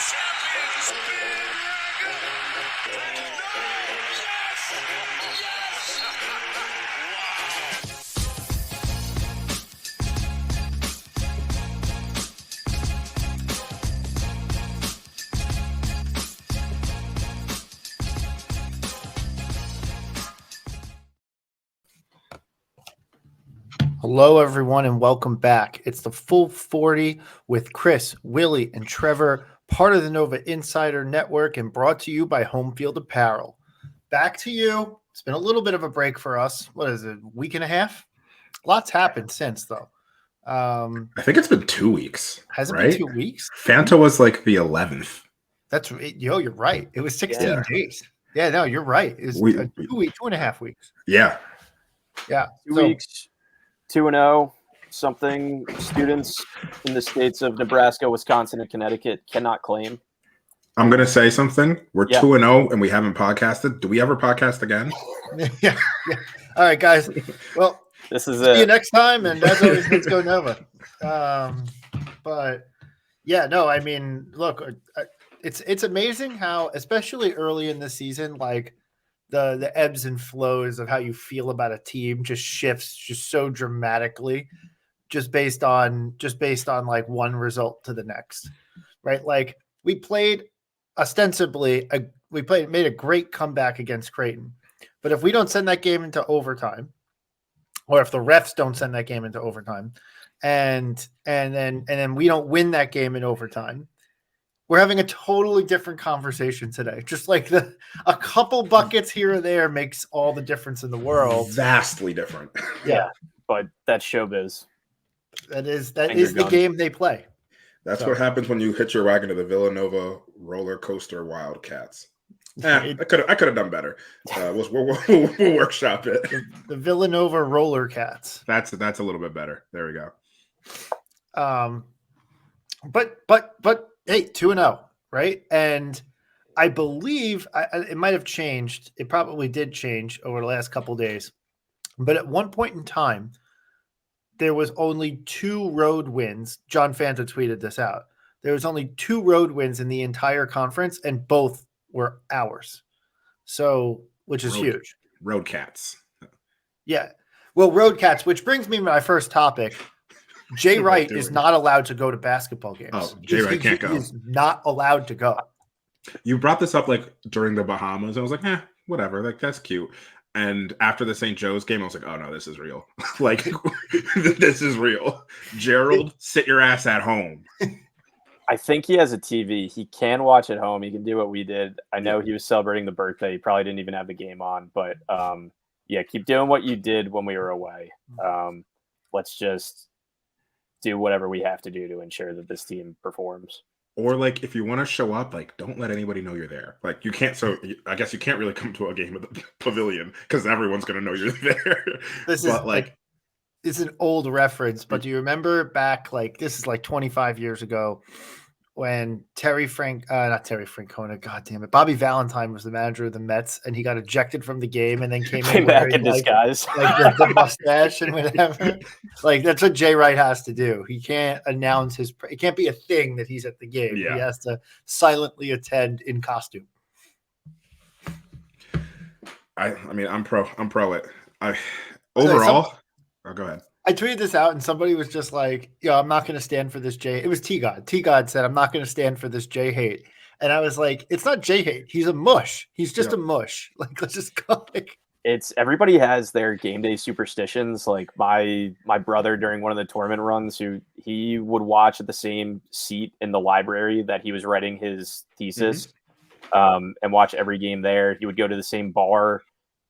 champions, BiGGG. Hello, everyone, and welcome back. It's the Full 40 with Chris, Willie, and Trevor, part of the Nova Insider Network and brought to you by Homefield Apparel. Back to you. It's been a little bit of a break for us. What is it, week and a half? Lots happened since, though. I think it's been 2 weeks. Has it right? been 2 weeks? Fanta was like the 11th. You're right. It was 16 days. Yeah, no, you're right. It was 2.5 weeks. Yeah. Yeah. 2 weeks. 2-0, something students in the states of Nebraska, Wisconsin, and Connecticut cannot claim. I'm going to say something. We're 2-0 and we haven't podcasted. Do we ever podcast again? Yeah. All right, guys. Well, this is see you next time. And as always, let's go Nova. But yeah, no, I mean, look, it's amazing how, especially early in the season, like, the ebbs and flows of how you feel about a team just shifts just so dramatically just based on like one result to the next, right? Like we played ostensibly made a great comeback against Creighton, but if we don't send that game into overtime, or if the refs don't send that game into overtime, and then we don't win that game in overtime, we're having a totally different conversation today. Just like a couple buckets here or there makes all the difference in the world. Vastly different. Yeah, but that's showbiz. That is the game they play. That's what happens when you hit your wagon to the Villanova roller coaster Wildcats. I could have done better. We'll workshop it. The Villanova Roller Cats. That's a little bit better. There we go. But hey, 2-0, right? And I believe it might have changed. It probably did change over the last couple of days. But at one point in time, there was only 2 road wins. John Fanta tweeted this out. There was only 2 road wins in the entire conference, and both were ours. So, which is huge. Road Cats. Yeah. Well, Road Cats, which brings me to my first topic. Jay Wright is not allowed to go to basketball games. Oh, Jay Wright can't go. He's not allowed to go. You brought this up like during the Bahamas. I was like, whatever. Like, that's cute. And after the St. Joe's game, I was like, oh, no, this is real. Like, this is real. Gerald, sit your ass at home. I think he has a TV. He can watch at home. He can do what we did. I know he was celebrating the birthday. He probably didn't even have the game on. But, keep doing what you did when we were away. Let's just do whatever we have to do to ensure that this team performs. Or like, if you want to show up, like, don't let anybody know you're there. Like, you can't. So I guess you can't really come to a game at the pavilion because everyone's going to know you're there. It's an old reference, but do you remember back, like, this is like 25 years ago when not Terry Francona, God damn it, Bobby Valentine was the manager of the Mets, and he got ejected from the game and then came back in disguise, like the mustache and whatever. Like, that's what Jay Wright has to do. He can't announce it can't be a thing that he's at the game. Yeah. He has to silently attend in costume. I mean, I'm pro it. Overall, go ahead. I tweeted this out and somebody was just like, I'm not going to stand for this Jay. It was T-God. T-God said, I'm not going to stand for this Jay hate. And I was like, it's not Jay hate. He's a mush. He's just a mush. Like, let's just go. It's everybody has their game day superstitions. Like my brother during one of the tournament runs, he would watch at the same seat in the library that he was writing his thesis, and watch every game there. He would go to the same bar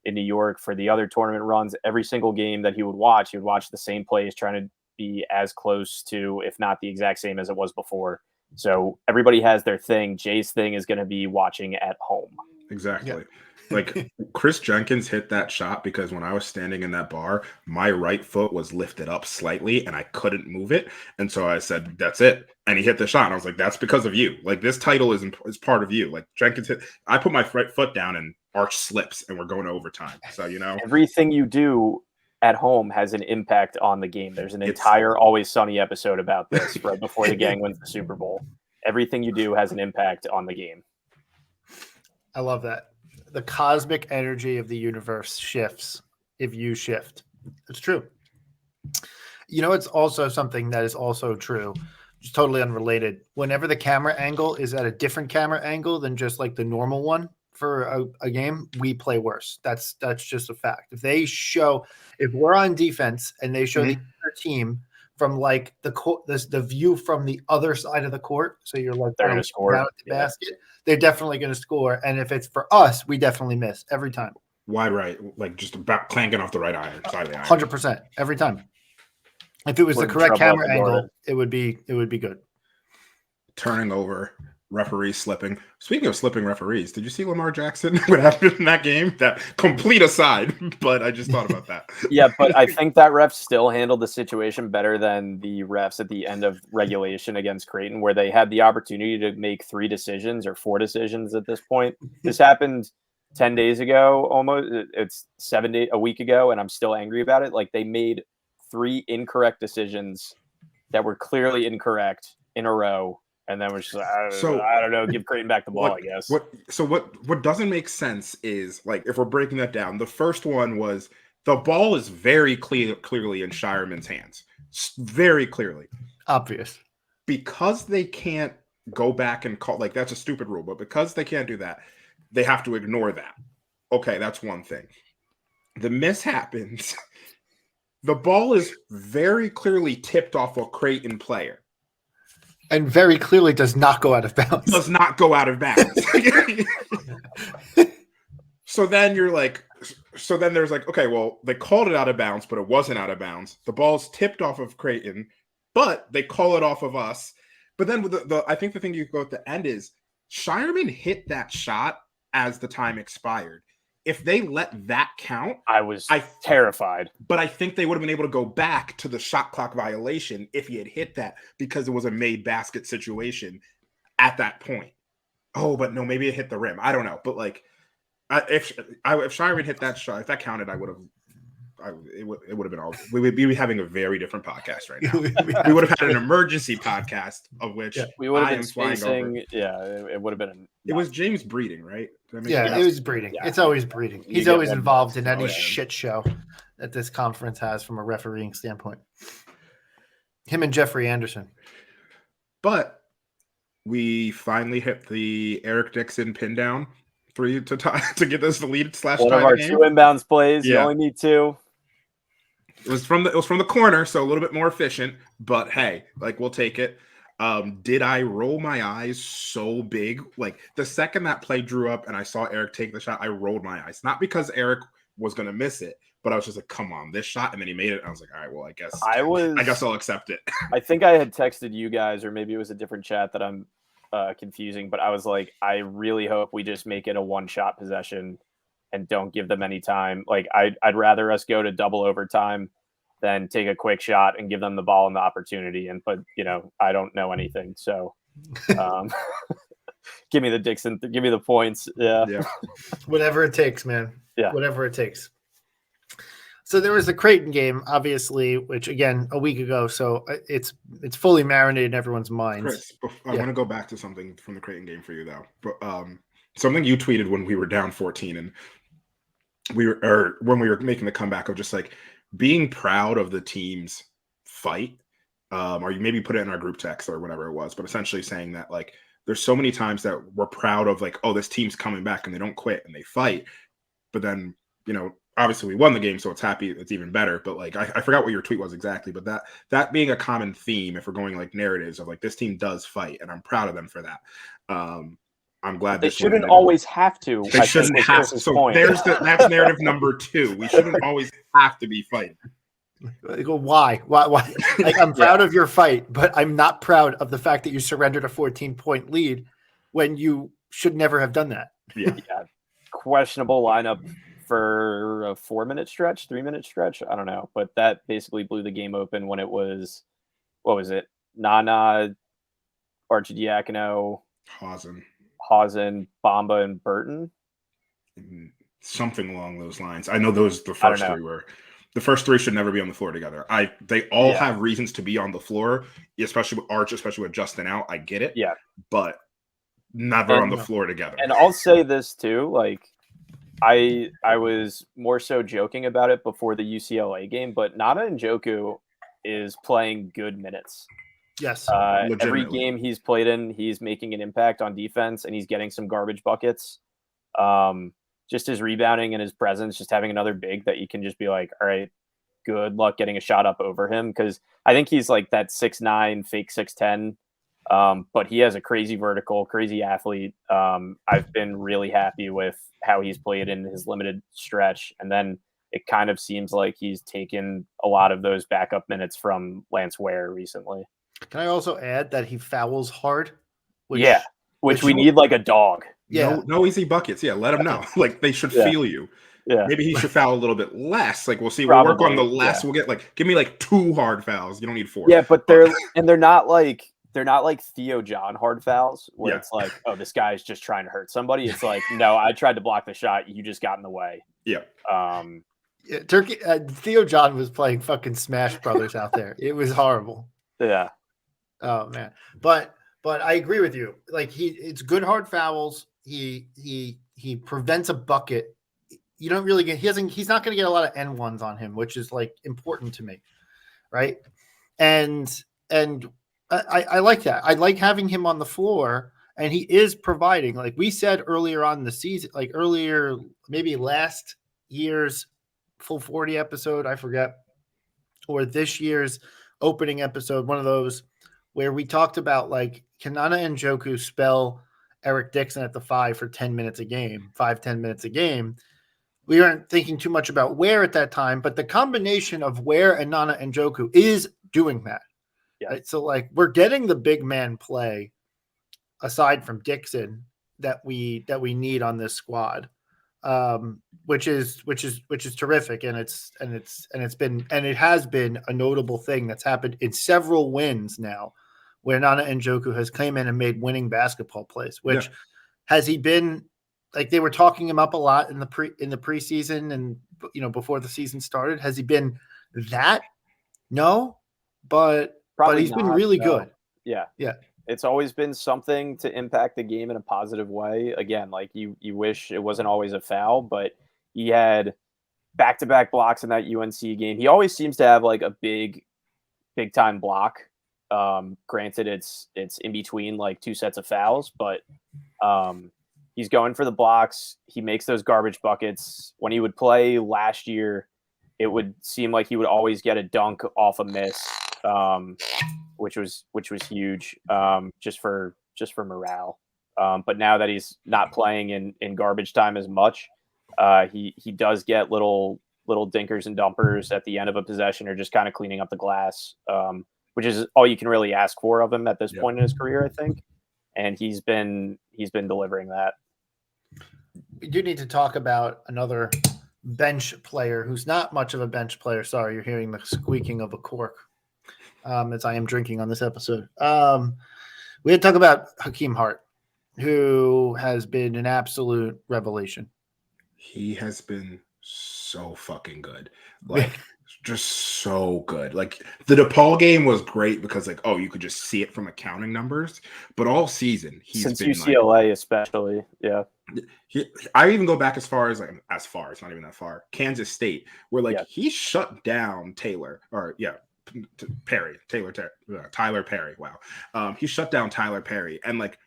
in New York for the other tournament runs. Every single game that he would watch the same place, trying to be as close to, if not the exact same as it was before. So everybody has their thing. Jay's thing is going to be watching at home. Exactly. Yeah. Like, Chris Jenkins hit that shot because when I was standing in that bar, my right foot was lifted up slightly and I couldn't move it. And so I said, that's it. And he hit the shot. And I was like, that's because of you. Like, this title is part of you. Like, Jenkins I put my right foot down and arch slips and we're going to overtime. So, everything you do at home has an impact on the game. There's an entire Always Sunny episode about this right before the gang wins the Super Bowl. everything you do has an impact on the game. I love that. The cosmic energy of the universe shifts if you shift. It's true. You know, it's also something that is also true, just totally unrelated. Whenever the camera angle is at a different camera angle than just like the normal one for a game, we play worse. That's just a fact. If we're on defense and they show the other team from like the view from the other side of the court, so you're like They're going to score at the basket, they're definitely going to score. And if it's for us, we definitely miss every time. Wide right, like just about clanking off the right side of the iron. 100% every time. If it was the correct camera angle, it would be good. Turning over, referees slipping. Speaking of slipping referees, did you see Lamar Jackson? What happened in that game? That complete aside, but I just thought about that. Yeah, but I think that ref still handled the situation better than the refs at the end of regulation against Creighton, where they had the opportunity to make 3 decisions or 4 decisions at this point. This happened 10 days ago, almost. It's a week ago, and I'm still angry about it. Like, they made 3 incorrect decisions that were clearly incorrect in a row, and then we're just like, I don't know, give Creighton back the ball, I guess. What doesn't make sense is, like, if we're breaking that down, the first one was the ball is very clearly in Shireman's hands, very clearly obvious, because they can't go back and call. Like, that's a stupid rule, but because they can't do that, they have to ignore that. Okay, that's one thing. The miss happens. The ball is very clearly tipped off a Creighton player. And very clearly does not go out of bounds. Does not go out of bounds. So then there's like, okay, well, they called it out of bounds, but it wasn't out of bounds. The ball's tipped off of Creighton, but they call it off of us. But then with I think the thing you go at the end is Shireman hit that shot as the time expired. If they let that count, I was terrified. But I think they would have been able to go back to the shot clock violation if he had hit that, because it was a made basket situation at that point. Oh, but no, maybe it hit the rim. I don't know. But like, if Shireman hit that shot, if that counted, it would have been all. We would be having a very different podcast right now. We would have had an emergency podcast of which we would have been spacing. Yeah, it would have been. It was James breeding, right? Yeah, it was breeding. Yeah. It's always breeding. He's always involved in any shit show that this conference has from a refereeing standpoint. Him and Jeffrey Anderson. But we finally hit the Eric Dixon pin down 3 to get us the lead / one of our 2 inbounds plays. Yeah. You only need 2. It was from the corner, so a little bit more efficient. But hey, like, we'll take it. Did I roll my eyes so big? Like, the second that play drew up and I saw Eric take the shot, I rolled my eyes. Not because Eric was going to miss it, but I was just like, come on, this shot. And then he made it. And I was like, all right, well, I guess I'll accept it. I think I had texted you guys, or maybe it was a different chat that I'm confusing, but I was like, I really hope we just make it a 1-shot possession and don't give them any time. Like, I'd rather us go to double overtime than take a quick shot and give them the ball and the opportunity. But I don't know anything. So give me the Dixon, give me the points. Yeah. Whatever it takes, man. Yeah. Whatever it takes. So there was the Creighton game, obviously, which again, a week ago. So it's fully marinated in everyone's minds. Chris, I want to go back to something from the Creighton game for you though. But something you tweeted when we were down 14 and when we were making the comeback of just like, being proud of the team's fight, or you maybe put it in our group text or whatever it was, but essentially saying that, like, there's so many times that we're proud of, like, oh, this team's coming back and they don't quit and they fight. But then, obviously we won the game, so it's even better. But like, I forgot what your tweet was exactly, but that being a common theme, if we're going like narratives of like, this team does fight and I'm proud of them for that. I'm glad they shouldn't always have to. They shouldn't have to. So that's narrative number 2. We shouldn't always have to be fighting. Why? Like, I'm proud of your fight, but I'm not proud of the fact that you surrendered a 14-point lead when you should never have done that. Yeah. Questionable lineup for a 4-minute stretch, 3-minute stretch. I don't know, but that basically blew the game open when it was, what was it? Nana, Archidiakono, Hausen, Bamba, and Burton. Something along those lines. I know the first 3 were. The first three should never be on the floor together. They all have reasons to be on the floor, especially with Arch, especially with Justin out. I get it. Yeah. But never on the floor together. And I'll say this too, like I was more so joking about it before the UCLA game, but Nana Njoku is playing good minutes. Yes. Every game he's played in, he's making an impact on defense, and he's getting some garbage buckets. Just his rebounding and his presence, just having another big that you can just be like, all right, good luck getting a shot up over him. Because I think he's like that 6'9", fake 6'10", but he has a crazy vertical, crazy athlete. I've been really happy with how he's played in his limited stretch. And then it kind of seems like he's taken a lot of those backup minutes from Lance Ware recently. Can I also add that he fouls hard? Which we need like a dog. Yeah. No easy buckets. Yeah, let him know. Like, they should feel you. Yeah. Maybe he should foul a little bit less. Like, we'll see. Probably, We'll work on the less. We'll get like, give me like 2 hard fouls. You don't need 4. Yeah, but they're not like Theo John hard fouls where it's like, oh, this guy's just trying to hurt somebody. It's like, no, I tried to block the shot. You just got in the way. Yeah. Theo John was playing fucking Smash Brothers out there. It was horrible. Yeah. Oh man. But I agree with you. Like it's good hard fouls. He prevents a bucket. You don't really get he's not going to get a lot of N1s on him, which is like important to me. Right. And I like that. I like having him on the floor, and he is providing, like we said earlier on in the season, like earlier, maybe last year's Full 40 episode, I forget, or this year's opening episode, one of those where we talked about like, can Nana Njoku spell Eric Dixon at the 5 for 10 minutes a game, 5-10 minutes a game? We weren't thinking too much about Ware at that time, but the combination of Ware and Nana Njoku is doing that. Yeah. Right? So like we're getting the big man play aside from Dixon that we need on this squad, which is terrific, and it has been a notable thing that's happened in several wins now, where Nana Njoku has come in and made winning basketball plays. Which has he been like they were talking him up a lot in the preseason and before the season started? Has he been that? No, but he's been really good. Yeah. It's always been something to impact the game in a positive way. Again, like you wish it wasn't always a foul, but he had back-to-back blocks in that UNC game. He always seems to have like a big time block. Granted, it's in between like 2 sets of fouls, but he's going for the blocks. He makes those garbage buckets. When he would play last year, it would seem like he would always get a dunk off a miss. Which was huge, just for morale. But now that he's not playing in garbage time as much, he does get little dinkers and dumpers at the end of a possession, or just kind of cleaning up the glass, which is all you can really ask for of him at this point in his career, I think. And he's been delivering that. We do need to talk about another bench player who's not much of a bench player. Sorry, you're hearing the squeaking of a cork. As I am drinking on this episode. We had to talk about Hakeem Hart, who has been an absolute revelation. He has been so fucking good. Like, just so good. Like, the DePaul game was great because, like, you could just see it from accounting numbers. But all season, he's since been UCLA, especially, yeah. I even go back as far, it's not even that far. Kansas State, where like he shut down Tyler Perry. Wow. He shut down Tyler Perry, and like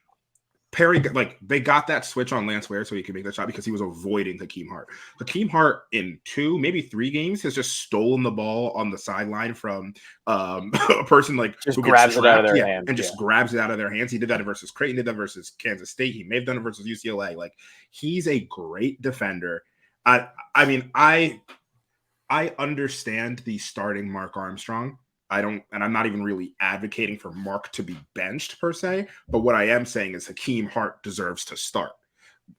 Perry, like they got that switch on Lance Ware so he could make that shot because he was avoiding Hakeem Hart. Hakeem Hart in 2, maybe 3 games has just stolen the ball on the sideline from a person like just who grabs it out of their hands and just grabs it out of their hands. He did that versus Creighton, did that versus Kansas State. He may have done it versus UCLA. Like, he's a great defender. I mean, I understand the starting Mark Armstrong. I'm not even really advocating for Mark to be benched per se, but what I am saying is Hakeem Hart deserves to start.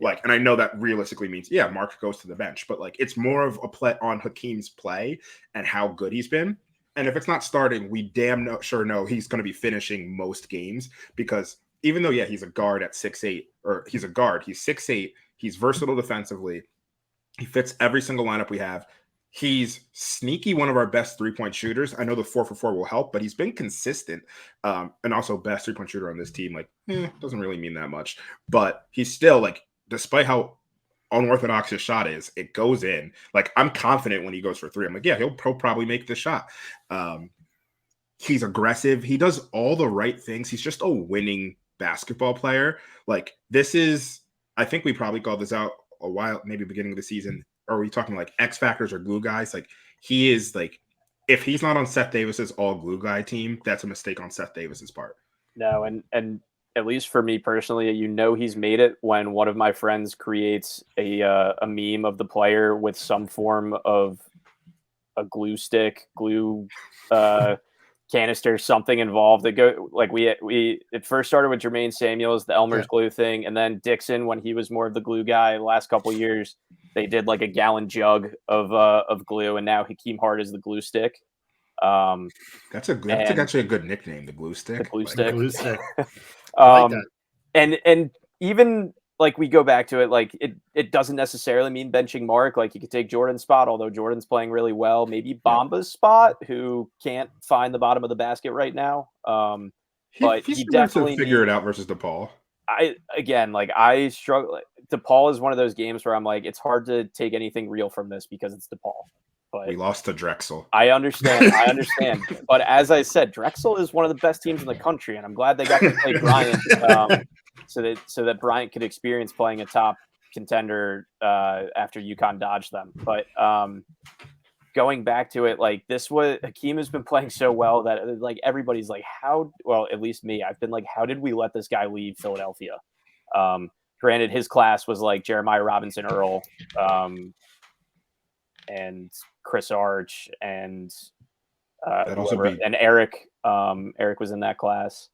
Like, and I know that realistically means, Mark goes to the bench, but like, it's more of a play on Hakeem's play and how good he's been. And if it's not starting, we sure know he's going to be finishing most games, because even though, he's a guard at 6'8", or he's a guard, he's 6'8", he's versatile defensively. He fits every single lineup we have. He's sneaky one of our best 3-point shooters. I know the 4-for-4 will help, but he's been consistent, and also best 3-point shooter on this team. Like, doesn't really mean that much, but he's still like, despite how unorthodox his shot is, it goes in. Like, I'm confident when he goes for 3. I'm like, yeah, he'll probably make the shot. He's aggressive. He does all the right things. He's just a winning basketball player. Like, this is, I think we probably called this out a while, maybe beginning of the season. Or are we talking like X factors or glue guys? Like, he is like, if he's not on Seth Davis's all glue guy team, that's a mistake on Seth Davis's part. No, and at least for me personally, he's made it when one of my friends creates a meme of the player with some form of a glue stick, glue canister, something involved. That go like it first started with Jermaine Samuels, the Elmer's glue thing, and then Dixon when he was more of the glue guy. The last couple of years, they did like a gallon jug of glue, and now Hakeem Hart is the glue stick. That's actually a good nickname, the glue stick. The glue stick. Glue stick. I like that. And even like we go back to it, like it doesn't necessarily mean benching Mark. Like you could take Jordan's spot, although Jordan's playing really well. Struggle. Bamba's spot, who can't find the bottom of the basket right now. But he definitely figure it out versus DePaul. I struggle. DePaul is one of those games where I'm like, it's hard to take anything real from this because it's DePaul. But we lost to Drexel. I understand. But as I said, Drexel is one of the best teams in the country, and I'm glad they got to play Bryant, so that Bryant could experience playing a top contender after UConn dodged them. But going back to it, like Hakeem has been playing so well that like everybody's like, at least me, I've been like, how did we let this guy leave Philadelphia? Granted, his class was like Jeremiah Robinson Earl, and Chris Arch and and Eric. Eric was in that class.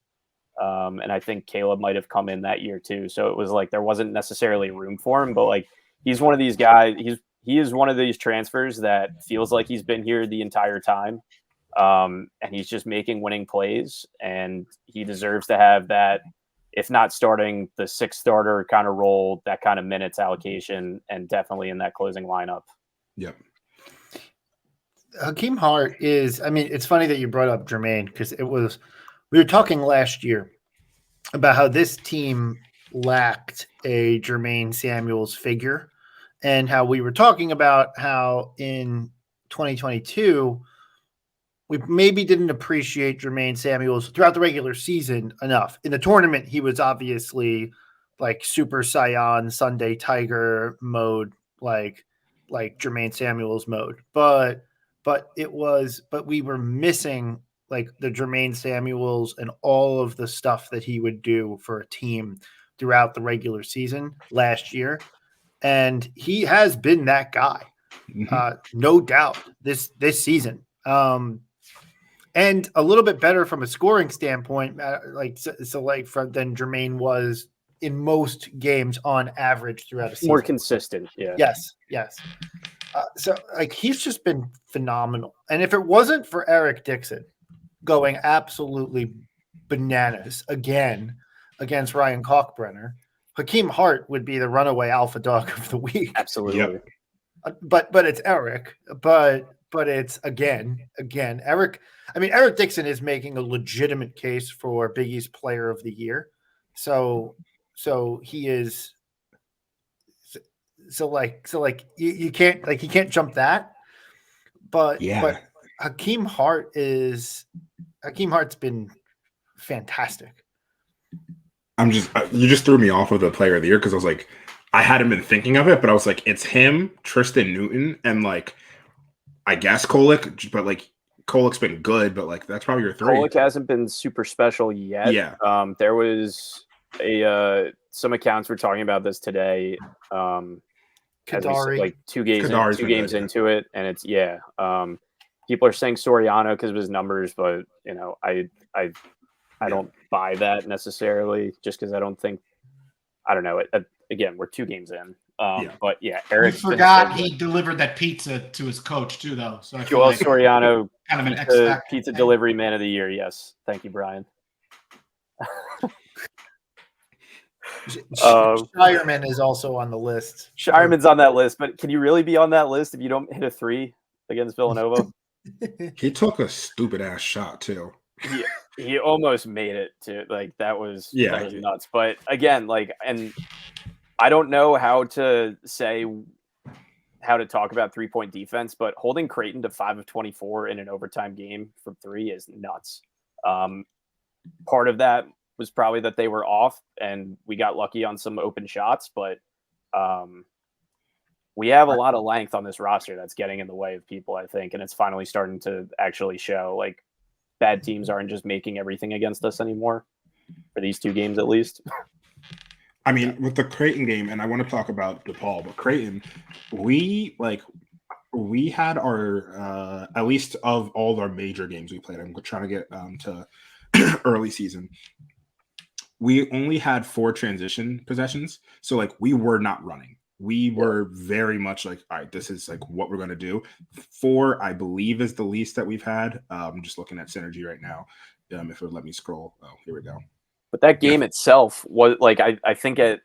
And I think Caleb might have come in that year too. So it was like there wasn't necessarily room for him, but like he's one of these guys, he is one of these transfers that feels like he's been here the entire time. And he's just making winning plays, and he deserves to have that, if not starting the 6th starter kind of role, that kind of minutes allocation, and definitely in that closing lineup. Yep. Hakeem Hart is, I mean, it's funny that you brought up Jermaine, because we were talking last year about how this team lacked a Jermaine Samuels figure, and how we were talking about how in 2022, we maybe didn't appreciate Jermaine Samuels throughout the regular season enough. In the tournament, he was obviously like Super Saiyan Sunday Tiger mode, like Jermaine Samuels mode, but we were missing like the Jermaine Samuels and all of the stuff that he would do for a team throughout the regular season last year. And he has been that guy, no doubt this season. And a little bit better from a scoring standpoint, than Jermaine was in most games on average throughout a season. More consistent, yeah. Yes. So like he's just been phenomenal. And if it wasn't for Eric Dixon going absolutely bananas again against Ryan Kalkbrenner, Hakeem Hart would be the runaway alpha dog of the week. Absolutely. Yep. But it's Eric. But it's again Eric. I mean, Eric Dixon is making a legitimate case for Big East Player of the Year. So he is. So you can't he can't jump that, but Hakeem Hart's been fantastic. You just threw me off with the Player of the Year because I was like, I hadn't been thinking of it, but I was like, it's him, Tristan Newton, and like I guess Kolek, but like Kolek's been good, but like that's probably your 3. Kolek hasn't been super special yet. Yeah. There was some accounts were talking about this today. Kadari. Like two games into it, and it's people are saying Soriano because of his numbers, but I don't buy that necessarily, just because I don't know. Again, we're 2 games in. But yeah, Eric forgot he delivered that pizza to his coach too, though. So I Joel Soriano, kind of an X factor. Pizza delivery man of the year. Yes, thank you, Brian. Shireman is also on the list. Shireman's on that list, but can you really be on that list if you don't hit a 3? against Villanova. He took a stupid ass shot too. He almost made it to like that was nuts. But again, like, and I don't know how to talk about 3-point defense, but holding Creighton to 5 of 24 in an overtime game from 3 is nuts. Part of that was probably that they were off and we got lucky on some open shots, but we have a lot of length on this roster that's getting in the way of people, I think, and it's finally starting to actually show. Like, bad teams aren't just making everything against us anymore, for these 2 games at least. I mean, with the Creighton game, and I want to talk about DePaul, but Creighton, we had our at least of all our major games we played. I'm trying to get to early season. We only had 4 transition possessions, so like we were not running. We were very much like, all right, this is like what we're going to do. 4, I believe, is the least that we've had. I'm just looking at Synergy right now. If it would let me scroll. Oh, here we go. But that game itself was like, I think at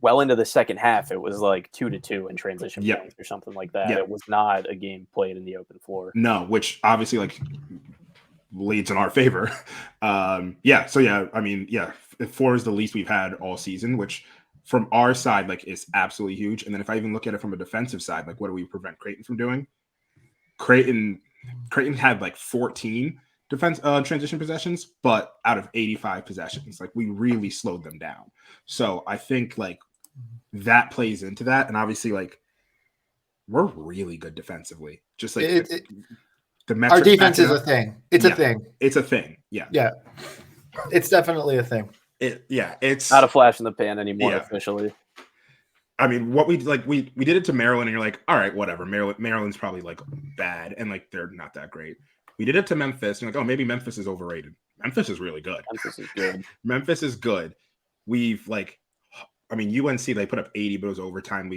well into the second half, it was like 2-2 in transition points or something like that. It was not a game played in the open floor. No, which obviously like leads in our favor. I mean, 4 is the least we've had all season, which from our side, like, is absolutely huge. And then if I even look at it from a defensive side, like, what do we prevent Creighton from doing? Creighton had like 14 defense transition possessions, but out of 85 possessions, like, we really slowed them down. So I think like that plays into that. And obviously, like, we're really good defensively. Just like the metrics, our defense is a thing. It's a thing. It's a thing. Yeah. Yeah. It's definitely a thing. It's not a flash in the pan anymore officially. I mean, what we did it to Maryland, and you're like, all right, whatever. Maryland's probably like bad, and like they're not that great. We did it to Memphis, and you're like, oh, maybe Memphis is overrated. Memphis is really good. Memphis is good. We've UNC, they put up 80, but it was overtime.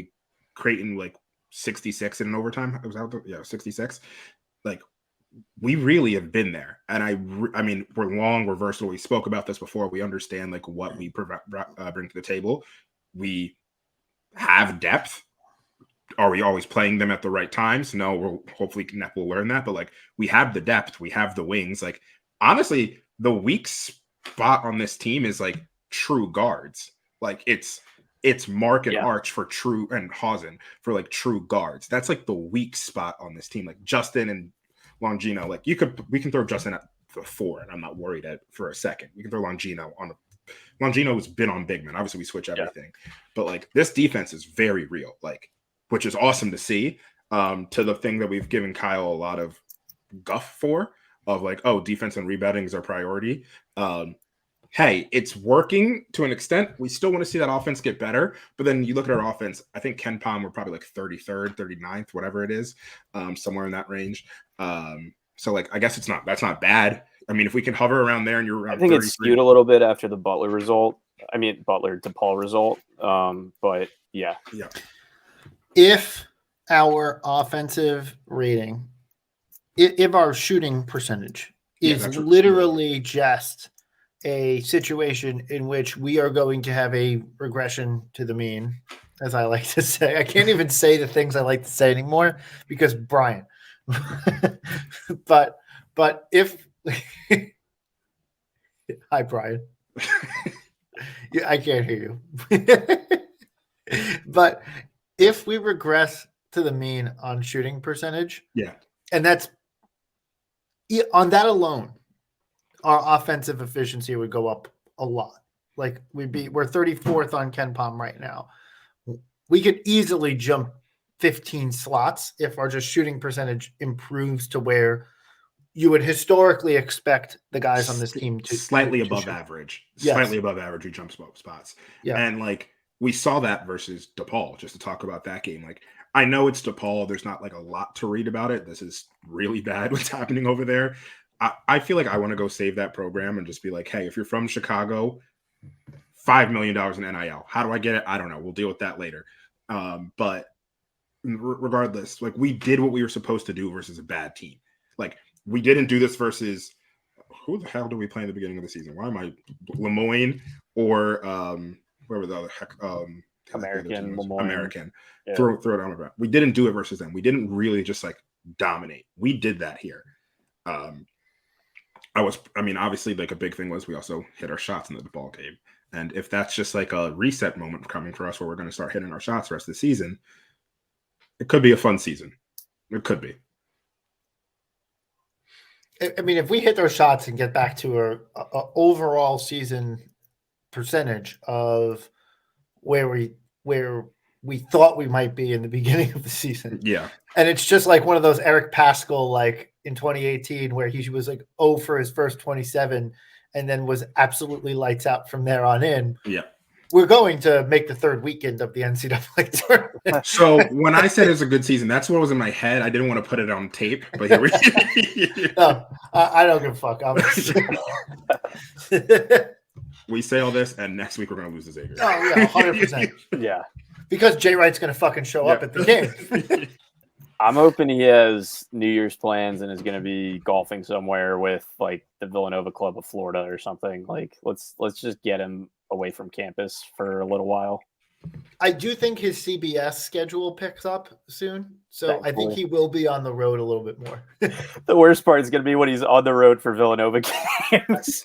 Creighton like 66 in an overtime. It was out there, 66. Like, we really have been there, and I mean, we're long, we're versatile. We spoke about this before. We understand like what we bring to the table. We have depth. Are we always playing them at the right times? No. Hopefully Knepp will learn that. But like, we have the depth, we have the wings. Like, honestly, the weak spot on this team is like true guards. Like, it's Mark and Arch for true, and Hausen for like true guards. That's like the weak spot on this team. Like Justin and Longino, like we can throw Justin at the 4, and I'm not worried for a second. We can throw Longino on. Longino's been on big man. Obviously, we switch everything, but like this defense is very real. Like, which is awesome to see. To the thing that we've given Kyle a lot of guff for, of like, oh, defense and rebounding is our priority. Hey, it's working to an extent. We still want to see that offense get better. But then you look at our offense, I think Ken Pom, we're probably like 33rd, 39th, whatever it is, somewhere in that range. So like, I guess that's not bad. I mean, if we can hover around there and you're around, I think it's skewed a little bit after the Butler DePaul result. But yeah. If our offensive rating, if our shooting percentage is literally just a situation in which we are going to have a regression to the mean, as I like to say. I can't even say the things I like to say anymore because Brian. but if hi Brian. Yeah, I can't hear you. But if we regress to the mean on shooting percentage, and that's on that alone, our offensive efficiency would go up a lot. Like we're 34th on Ken Pom right now. We could easily jump 15 slots if our just shooting percentage improves to where you would historically expect the guys on this team to slightly above average. Slightly above average, we jump spots. Yeah. And like we saw that versus DePaul, just to talk about that game. Like, I know it's DePaul. There's not like a lot to read about it. This is really bad what's happening over there. I feel like I want to go save that program and just be like, hey, if you're from Chicago, $5 million in NIL. How do I get it? I don't know. We'll deal with that later. But regardless, like we did what we were supposed to do versus a bad team. Like we didn't do this versus who the hell did we play in the beginning of the season? Why am I Lemoyne or whoever the other heck American. Yeah. Throw it on about. We didn't do it versus them. We didn't really just like dominate. We did that here. Obviously, like a big thing was we also hit our shots in the DePaul game. And if that's just like a reset moment coming for us where we're going to start hitting our shots the rest of the season, it could be a fun season. It could be. I mean, if we hit those shots and get back to a overall season percentage of where we thought we might be in the beginning of the season. Yeah. And it's just like one of those Eric Paschal, like in 2018, where he was like 0 for his first 27 and then was absolutely lights out from there on in. Yeah. We're going to make the third weekend of the NCAA tournament. So when I said it's a good season, that's what was in my head. I didn't want to put it on tape, but here we No, I don't give a fuck. We say all this, and next week we're going to lose to Xavier. Oh, yeah, 100%. Yeah. Because Jay Wright's going to fucking show up at the game. I'm hoping he has New Year's plans and is going to be golfing somewhere with like the Villanova Club of Florida or something. Like, let's just get him away from campus for a little while. I do think his CBS schedule picks up soon, so Thankfully. I think he will be on the road a little bit more. The worst part is going to be when he's on the road for Villanova games.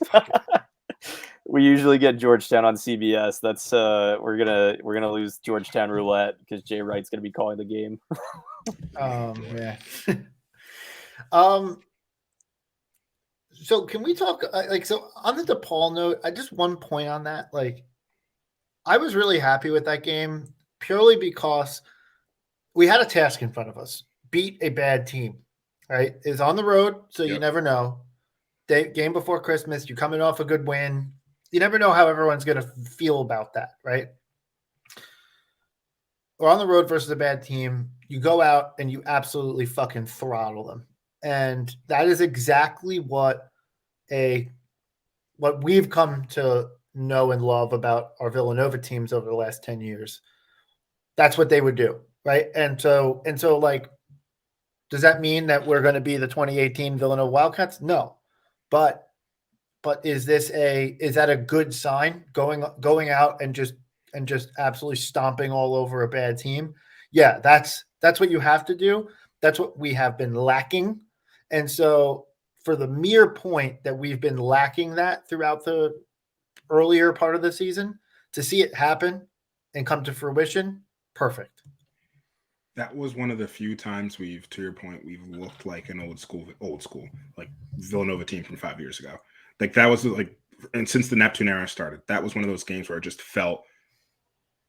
We usually get Georgetown on CBS. That's we're gonna lose Georgetown roulette because Jay Wright's gonna be calling the game. Yeah. So can we talk so on the DePaul note? I just one point on that. Like, I was really happy with that game purely because we had a task in front of us: beat a bad team. Right? It's on the road, so you never know. Game before Christmas, you're coming off a good win. You never know how everyone's going to feel about that, right? We're on the road versus a bad team. You go out and you absolutely fucking throttle them. And that is exactly what we've come to know and love about our Villanova teams over the last 10 years. That's what they would do, right? And so like, does that mean that we're going to be the 2018 Villanova Wildcats? No. But is that a good sign going out and just absolutely stomping all over a bad team? Yeah, that's what you have to do. That's what we have been lacking. And so for the mere point that we've been lacking that throughout the earlier part of the season, to see it happen and come to fruition, perfect. That was one of the few times to your point, we've looked like an old school, like Villanova team from 5 years ago. Like that was like, and since the Neptune era started, that was one of those games where it just felt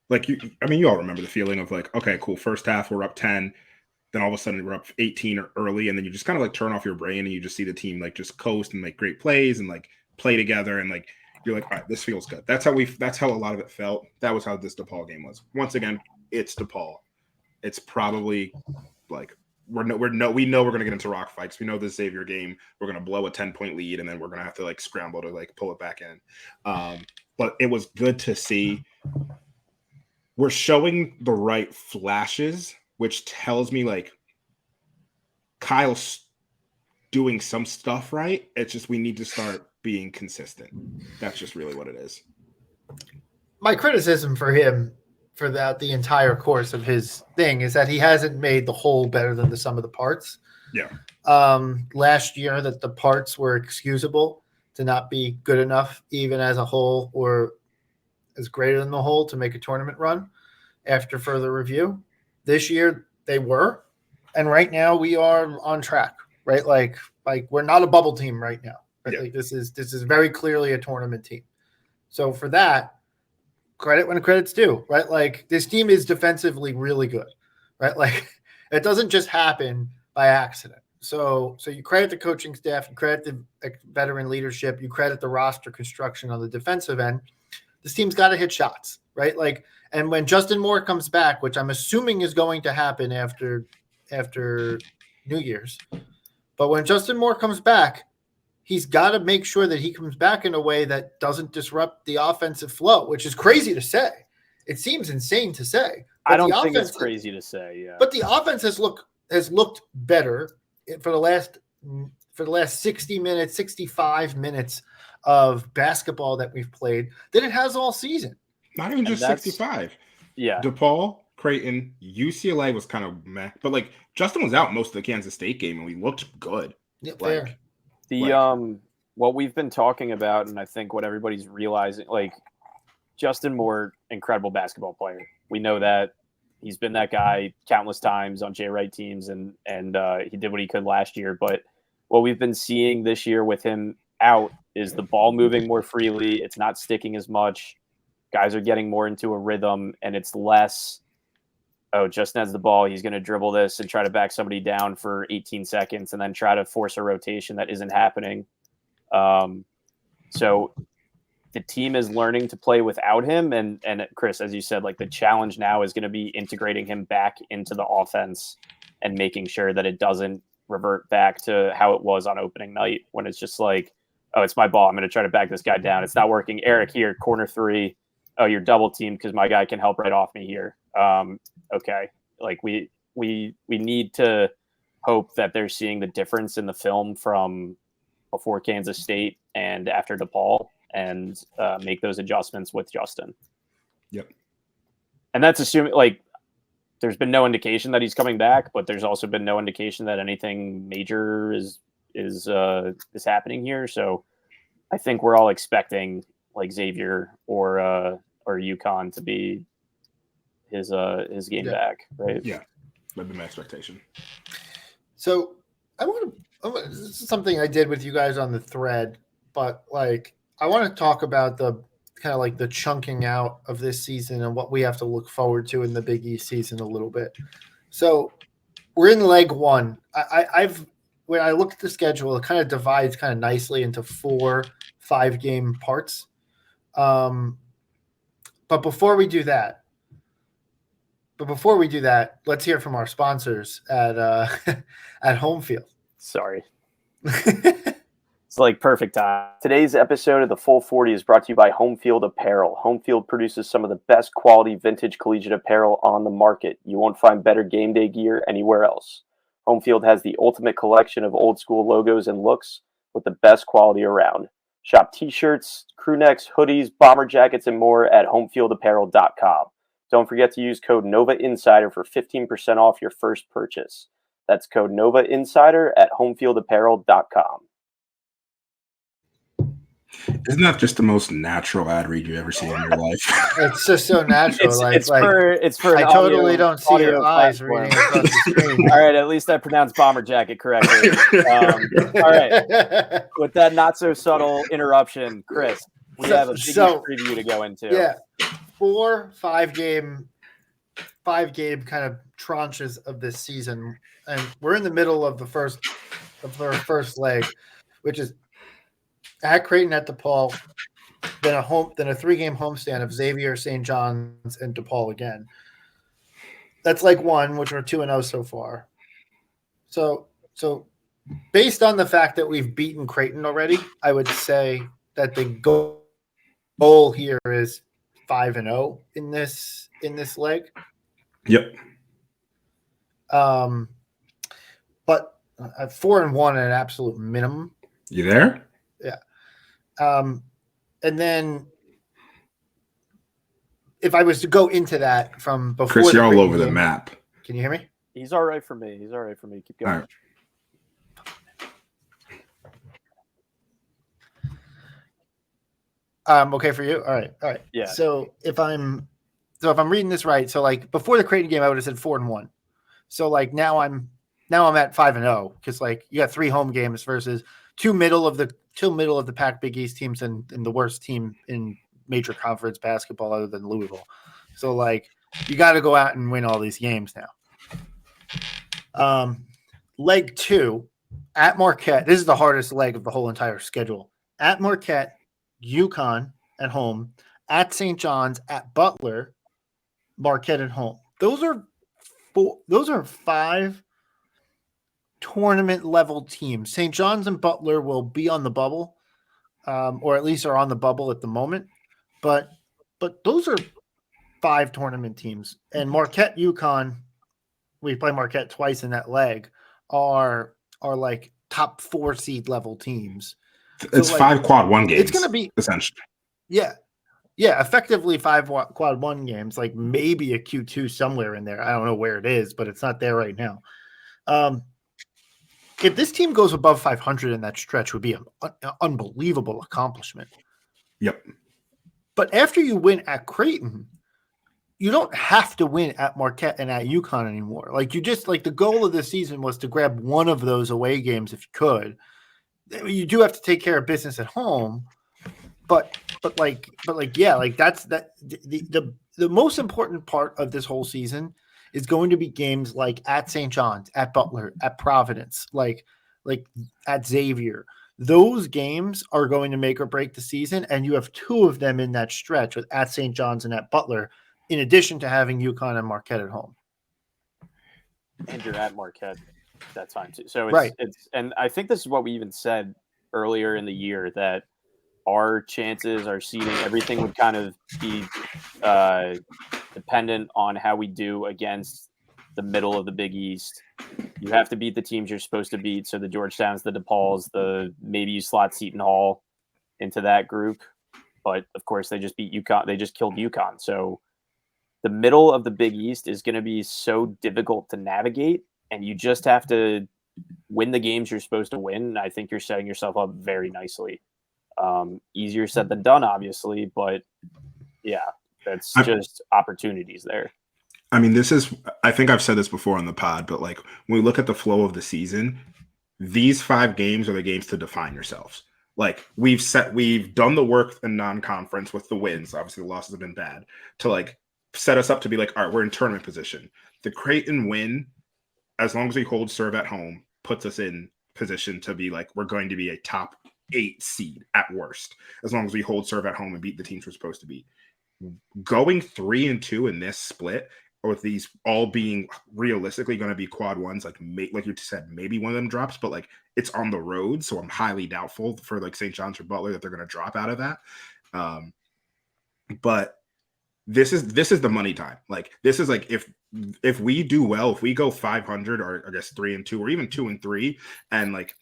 like you all remember the feeling of like, okay, cool. First half, we're up 10. Then all of a sudden we're up 18 early. And then you just kind of like turn off your brain and you just see the team like just coast and make great plays and like play together. And like, you're like, all right, this feels good. That's how a lot of it felt. That was how this DePaul game was. Once again, it's DePaul. It's probably like, we know we're going to get into rock fights. We know the Xavier game, we're going to blow a 10-point lead, and then we're going to have to like scramble to like pull it back in. But it was good to see we're showing the right flashes, which tells me like Kyle's doing some stuff right. It's just we need to start being consistent. That's just really what it is. My criticism for him for the entire course of his thing is that he hasn't made the whole better than the sum of the parts. Yeah. Last year that the parts were excusable to not be good enough, even as a whole or as greater than the whole to make a tournament run after further review. This year they were, and right now we are on track, right? Like we're not a bubble team right now. Right? Yeah. Like this is very clearly a tournament team. So for that, credit when credit's due, right? Like this team is defensively really good, right? Like it doesn't just happen by accident. So you credit the coaching staff, you credit the veteran leadership, you credit the roster construction on the defensive end. This team's got to hit shots, right? Like, and when Justin Moore comes back, which I'm assuming is going to happen after New Year's, but when Justin Moore comes back, he's got to make sure that he comes back in a way that doesn't disrupt the offensive flow, which is crazy to say. It seems insane to say. I don't think it's crazy to say. Yeah, but the offense has looked better for the last 60 minutes, 65 minutes of basketball that we've played than it has all season. Not even just 65. Yeah. DePaul, Creighton, UCLA was kind of meh, but like Justin was out most of the Kansas State game and we looked good. Yeah, Like, fair. What we've been talking about, and I think what everybody's realizing, like Justin Moore, incredible basketball player. We know that he's been that guy countless times on Jay Wright teams, and he did what he could last year. But what we've been seeing this year with him out is the ball moving more freely. It's not sticking as much. Guys are getting more into a rhythm, and it's less, oh, Justin has the ball, he's going to dribble this and try to back somebody down for 18 seconds and then try to force a rotation that isn't happening. So the team is learning to play without him. And Chris, as you said, like the challenge now is going to be integrating him back into the offense and making sure that it doesn't revert back to how it was on opening night when it's just like, oh, it's my ball, I'm going to try to back this guy down. It's not working. Eric here, corner three. Oh, you're double teamed because my guy can help right off me here. Okay. Like we need to hope that they're seeing the difference in the film from before Kansas State and after DePaul and make those adjustments with Justin. Yep. And that's assuming like there's been no indication that he's coming back, but there's also been no indication that anything major is happening here. So I think we're all expecting like Xavier or UConn to be his game back, right? Yeah, that'd be my expectation. So this is something I did with you guys on the thread, but like I want to talk about the kind of like the chunking out of this season and what we have to look forward to in the Big East season a little bit. So we're in leg one. When I look at the schedule, it kind of divides kind of nicely into 4 5-game parts. But before we do that, let's hear from our sponsors at Homefield. Sorry. It's like perfect time. Today's episode of the Full 40 is brought to you by Homefield Apparel. Homefield produces some of the best quality vintage collegiate apparel on the market. You won't find better game day gear anywhere else. Homefield has the ultimate collection of old school logos and looks with the best quality around. Shop t-shirts, crew necks, hoodies, bomber jackets, and more at homefieldapparel.com. Don't forget to use code NOVAINSIDER for 15% off your first purchase. That's code NOVAINSIDER at homefieldapparel.com. Isn't that just the most natural ad read you've ever seen in your life? It's just so natural. It's for I totally don't see your eyes platform. reading across the screen. All right, at least I pronounced bomber jacket correctly. All right, with that not so subtle interruption, Chris, we have a big preview to go into. Yeah, 4 5-game kind of tranches of this season, and we're in the middle of the first leg, which is at Creighton at DePaul, then a 3-game homestand of Xavier, St. John's, and DePaul again. That's leg 1, which we're 2-0 so far. So based on the fact that we've beaten Creighton already, I would say that the goal here is 5-0 in this leg. Yep. But 4-1 at an absolute minimum. You there? Yeah. And then if I was to go into that from before, Chris, you're all over game, the map. Can you hear me? He's all right for me. Keep going. Right. Okay for you? All right. Yeah. So if I'm reading this right, so like before the Creighton game, I would have said 4-1. So like now I'm at 5-0 because like you got 3 home games versus two middle of the pack Big East teams and the worst team in major conference basketball other than Louisville. So like you got to go out and win all these games now. Leg 2 at Marquette. This is the hardest leg of the whole entire schedule. At Marquette, UConn at home, at St. John's, at Butler, Marquette at home. Those are 5 tournament level teams. St. John's and Butler will be on the bubble, or at least are on the bubble at the moment. But those are 5 tournament teams. And Marquette, UConn, we play Marquette twice in that leg, are like top 4 seed level teams. It's so 5 quad 1 games. It's going to be essentially. Yeah. Yeah, effectively 5 quad 1 games, like maybe a Q2 somewhere in there. I don't know where it is, but it's not there right now. If this team goes above 500 in that stretch, would be an unbelievable accomplishment. Yep. But after you win at Creighton, you don't have to win at Marquette and at UConn anymore. Like you just like the goal of the season was to grab one of those away games if you could. You do have to take care of business at home, but yeah, like that's the most important part of this whole season is going to be games like at St. John's, at Butler, at Providence, like at Xavier. Those games are going to make or break the season, and you have 2 of them in that stretch with at St. John's and at Butler, in addition to having UConn and Marquette at home. And you're at Marquette. That's fine too. So Right. And I think this is what we even said earlier in the year, that our chances, our seeding, everything would kind of be dependent on how we do against the middle of the Big East. You have to beat the teams you're supposed to beat. So the Georgetowns, the DePauls, maybe you slot Seton Hall into that group. But of course, they just beat UConn. They just killed UConn. So the middle of the Big East is going to be so difficult to navigate, and you just have to win the games you're supposed to win. I think you're setting yourself up very nicely. Easier said than done, obviously, but yeah, that's just opportunities there. I mean, I think I've said this before on the pod, but like when we look at the flow of the season, these 5 games are the games to define yourselves. Like we've done the work in non-conference with the wins. Obviously the losses have been bad, to like set us up to be like, all right, we're in tournament position. The Creighton win, as long as we hold serve at home, puts us in position to be like, we're going to be a top 8 seed at worst, as long as we hold serve at home and beat the teams we're supposed to beat. Going 3-2 in this split, or with these all being realistically going to be quad 1s, like you said, maybe one of them drops, but like it's on the road, so I'm highly doubtful for like St. John's or Butler that they're going to drop out of that. But this is the money time. Like this is like if we do well, if we go 500 or I guess 3-2 or even 2-3, and like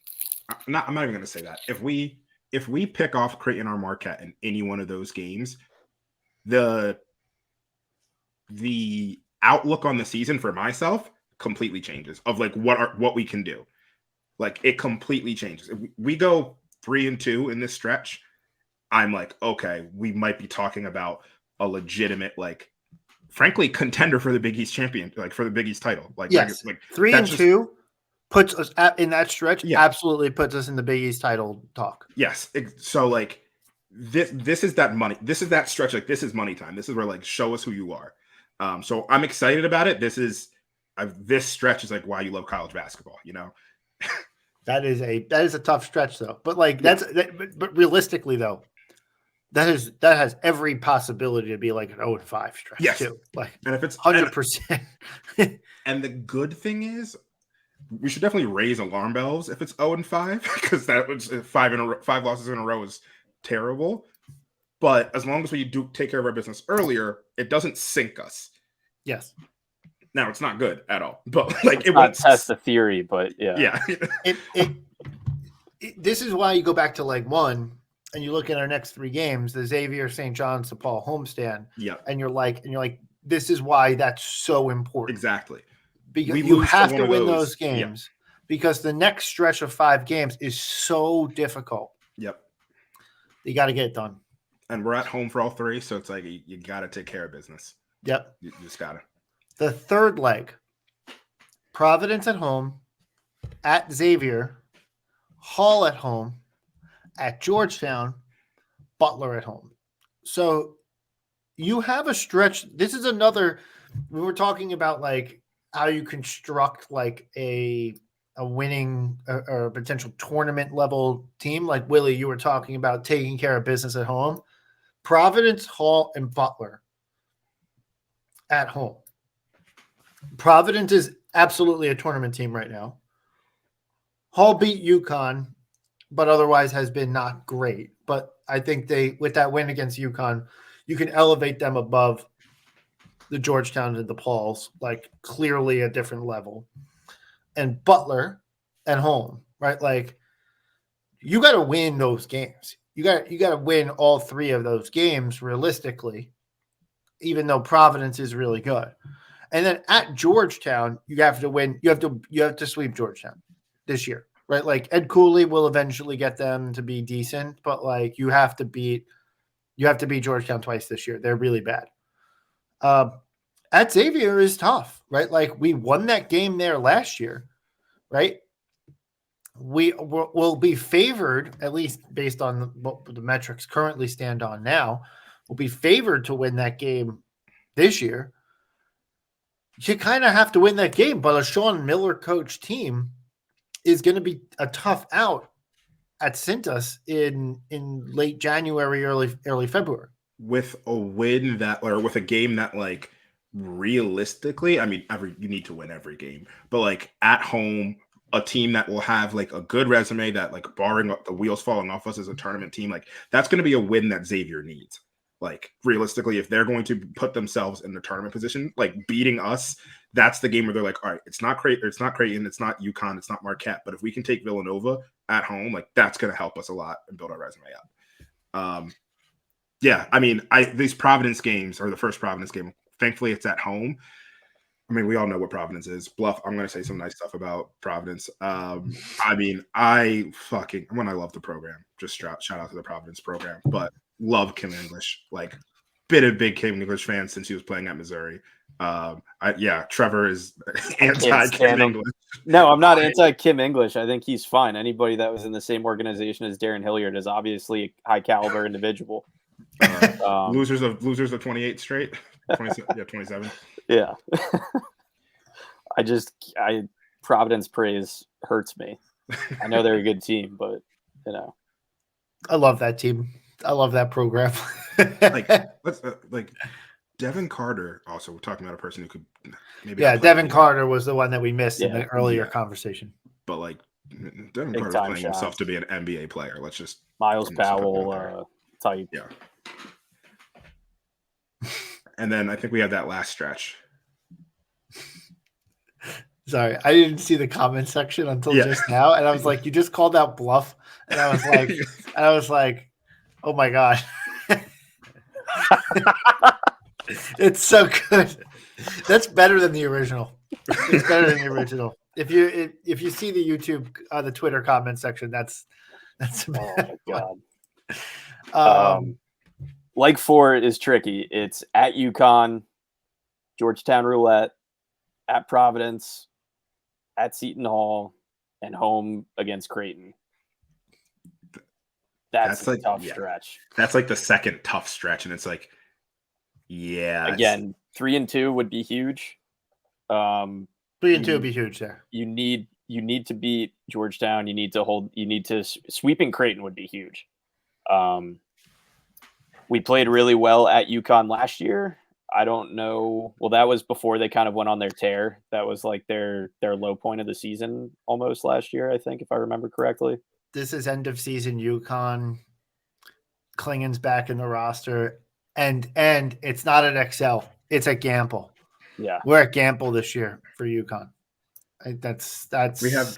I'm not even going to say that. If we pick off Creighton or Marquette in any one of those games, the outlook on the season for myself completely changes of like what we can do. Like it completely changes. If we go 3-2 in this stretch, I'm like, okay, we might be talking about a legitimate, like, frankly, contender for the Big East champion, like for the Big East title. Like, yes, like 3-2 puts us in that stretch. Yeah. Absolutely puts us in the Big East title talk. Yes. So like this is that money. This is that stretch. Like this is money time. This is where like show us who you are. So I'm excited about it. This stretch is like why you love college basketball. You know. That is a tough stretch though. But like but realistically though, that has every possibility to be like an 0-5 stretch too. Like, and if it's 100%. And the good thing is, we should definitely raise alarm bells if it's 0-5, because that was 5 losses in a row is terrible. But as long as we do take care of our business earlier, it doesn't sink us. Yes. Now it's not good at all, but like it won't test the theory. But yeah. This is why you go back to like 1. And you look at our next 3 games, the Xavier, St. John's, DePaul homestand. Yeah. And you're like, this is why that's so important. Exactly. Because you have to win those games because the next stretch of 5 games is so difficult. Yep. You got to get it done. And we're at home for all 3. So it's like, you got to take care of business. Yep. You just got to. The third leg, Providence at home, at Xavier, Hall at home, at Georgetown, Butler at home. So you have a stretch. This is another, we were talking about like how you construct like a winning or potential tournament level team. Like Willie, you were talking about taking care of business at home. Providence, Hall, and Butler at home. Providence is absolutely a tournament team right now. Hall beat UConn, but otherwise has been not great. But I think with that win against UConn, you can elevate them above the Georgetown and the DePauls, like clearly a different level. And Butler at home, right? Like you got to win those games. you got to win all 3 of those games realistically, even though Providence is really good. And then at Georgetown, you have to win. You have to sweep Georgetown this year, right? Like Ed Cooley will eventually get them to be decent, but like you have to beat Georgetown twice this year. They're really bad. At Xavier is tough, right? Like we won that game there last year, right? We will be favored, at least based on what the metrics currently stand on now, will be favored to win that game this year. You kind of have to win that game, but a Sean Miller coach team is going to be a tough out at Cintas in late January, early February. With a win or with a game that like realistically, I mean, you need to win every game, but like at home, a team that will have like a good resume that like barring the wheels falling off us as a tournament team, like that's going to be a win that Xavier needs. Like realistically, if they're going to put themselves in the tournament position, like beating us, that's the game where they're like, all right, it's not Creighton, it's not UConn, it's not Marquette, but if we can take Villanova at home, like that's going to help us a lot and build our resume up. Yeah, I mean, these Providence games are the first Providence game. Thankfully, it's at home. I mean, we all know what Providence is. Bluff, I'm going to say some nice stuff about Providence. I mean, I love the program. Just shout out to the Providence program. But love Kim English. Like, been a big Kim English fan since he was playing at Missouri. Trevor is anti-Kim English. No, I'm not anti-Kim English. I think he's fine. Anybody that was in the same organization as Darren Hilliard is obviously a high-caliber individual. Losers of 28 straight. 27. Yeah. Providence praise hurts me. I know they're a good team, but you know. I love that team. I love that program. like Devin Carter also, we're talking about a person who could maybe. Yeah, Devin Carter was the one that we missed in the earlier conversation. But like Devin Carter's playing himself to be an NBA player. Let's just Miles Powell type. Yeah. And then I think we have that last stretch. Sorry, I didn't see the comment section until just now, and I was like, "You just called out bluff," and I was like, "Oh my god, it's so good." That's better than the original. It's better than the original. If you see the YouTube, the Twitter comment section, that's oh my god. Leg 4 is tricky. It's at UConn, Georgetown Roulette, at Providence, at Seton Hall, and home against Creighton. That's a tough stretch. That's like the second tough stretch, and it's like, yeah. Again, 3-2 would be huge. 3-2 would be huge there. You need to beat Georgetown. Sweeping Creighton would be huge. We played really well at UConn last year. I don't know. Well, that was before they kind of went on their tear. That was like their low point of the season almost last year, I think, if I remember correctly. This is end of season UConn. Klingen's back in the roster. And it's not at Excel. It's at Gamble. Yeah. We're at Gamble this year for UConn. That's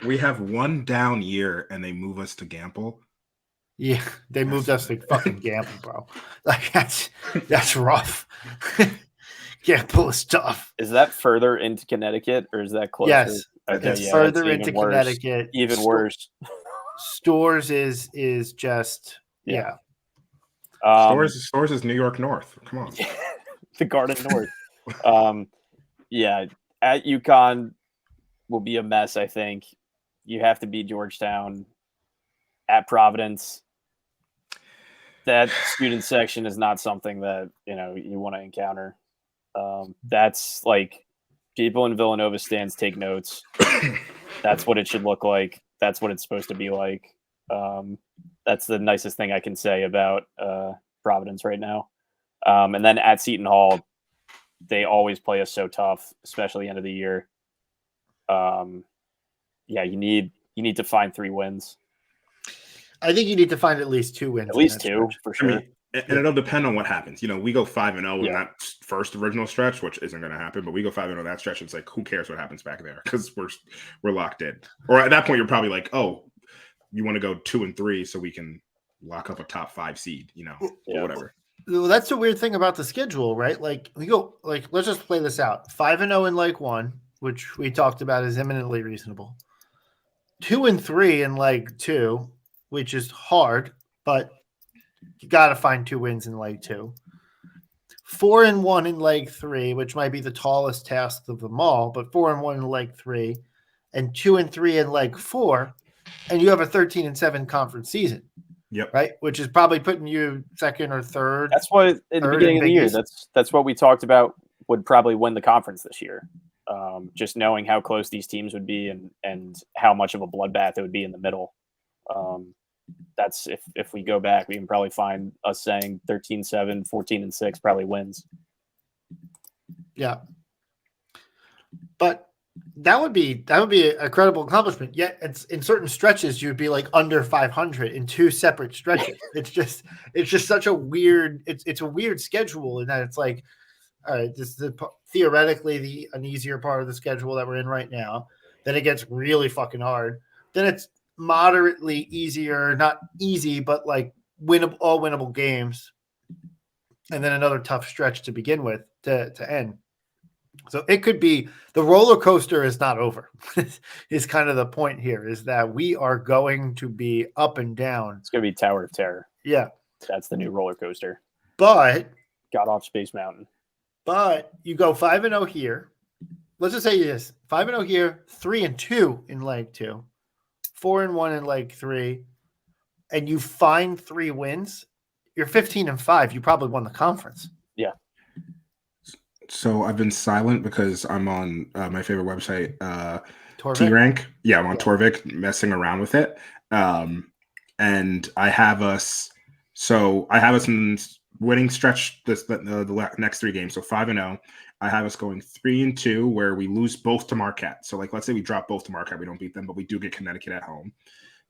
we have one down year and they move us to Gamble. Yeah, they moved us to fucking Gamble, bro. Like that's rough. Gamble is tough. Is that further into Connecticut or is that closer? Yes, okay, it's further into Connecticut. Even worse. Stores is just yeah. Stores is New York North. Come on, the Garden North. Yeah, at UConn will be a mess. I think you have to beat Georgetown. At Providence, that student section is not something that you want to encounter. That's like people in Villanova stands take notes. That's what it should look like. That's what it's supposed to be like. That's the nicest thing I can say about Providence right now. And then at Seton Hall, they always play us so tough, especially end of the year. You need to find 3 wins. I think you need to find at least 2 wins. At least 2 for sure. I mean, and it'll depend on what happens. We go 5-0 in that first original stretch, which isn't going to happen. But we go 5-0 that stretch. It's like, who cares what happens back there? Because we're locked in. Or at that point, you're probably like, oh, you want to go 2-3 so we can lock up a top 5 seed, Yeah. whatever. Well, that's the weird thing about the schedule, right? Like let's just play this out. 5-0 in leg 1, which we talked about is eminently reasonable. 2-3 in leg 2, which is hard, but you got to find 2 wins in leg 2. 4-1 in leg 3, which might be the tallest task of them all, but 4-1 in leg 3, and 2-3 in leg 4, and you have a 13-7 conference season. Yep. Right, which is probably putting you second or third. That's what in the beginning of the year. That's what we talked about would probably win the conference this year. Just knowing how close these teams would be and how much of a bloodbath it would be in the middle. That's if we go back, we can probably find us saying 13-7, 14-6 probably wins. Yeah, but that would be a credible accomplishment. Yet it's in certain stretches you'd be like under 500 in 2 separate stretches. It's just such a weird. It's a weird schedule in that it's like, all right, this is theoretically an easier part of the schedule that we're in right now. Then it gets really fucking hard. Then it's moderately easier, not easy, but like all winnable games, and then another tough stretch to begin with to end. So it could be the roller coaster is not over. Is kind of the point here, is that we are going to be up and down. It's going to be Tower of Terror. Yeah. That's the new roller coaster. But got off Space Mountain. But you go 5-0 here. Let's just say this: 5-0 here, 3-2 in leg 2, 4-1 in leg 3, and you find 3 wins. You're 15-5. You probably won the conference. Yeah. So I've been silent because I'm on my favorite website, Torvik? T-Rank. Yeah, I'm on Torvik, messing around with it. And I have us in winning stretch the next 3 games. So 5-0. I have us going 3-2, where we lose both to Marquette. So like, let's say we drop both to Marquette, we don't beat them, but we do get Connecticut at home.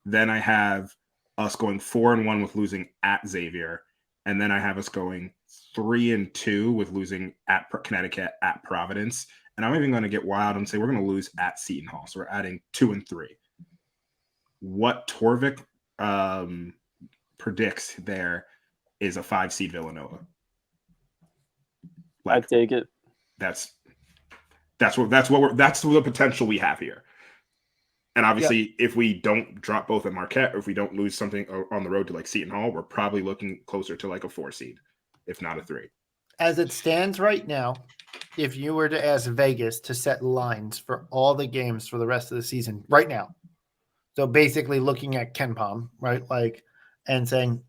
Then I have us going 4-1 with losing at Xavier, and then I have us going 3-2 with losing at Connecticut, at Providence, and I'm even going to get wild and say we're going to lose at Seton Hall. So we're adding 2 and 3. What Torvik predicts there is a 5 seed Villanova. I take it. That's the potential we have here. And obviously, if we don't drop both at Marquette, or if we don't lose something on the road to like Seton Hall, we're probably looking closer to like a 4 seed, if not a 3. As it stands right now, if you were to ask Vegas to set lines for all the games for the rest of the season right now, so basically looking at KenPom, right, like, and saying,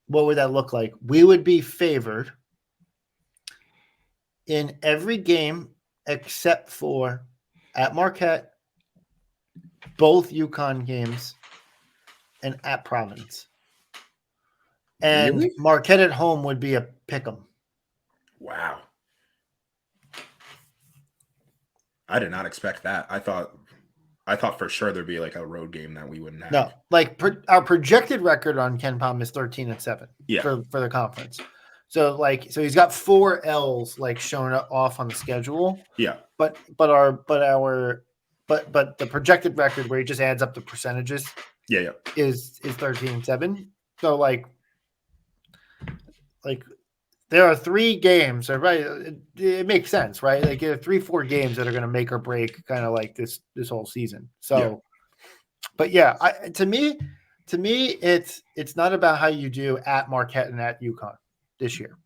what would that look like? We would be favored in every game except for at Marquette, both UConn games, and at Providence. And Really? Marquette at home would be a pick'em. Wow. I did not expect that. I thought for sure there'd be like a road game that we wouldn't have. No, like our projected record on KenPom is 13-7 for the conference. So he's got 4 L's like shown off on the schedule. Yeah. But the projected record where he just adds up the percentages is 13-7. So like there are 3 games, right? It makes sense, right? Like there are 3-4 games that are going to make or break kind of like this whole season. So, but yeah, to me, it's not about how you do at Marquette and at UConn this year.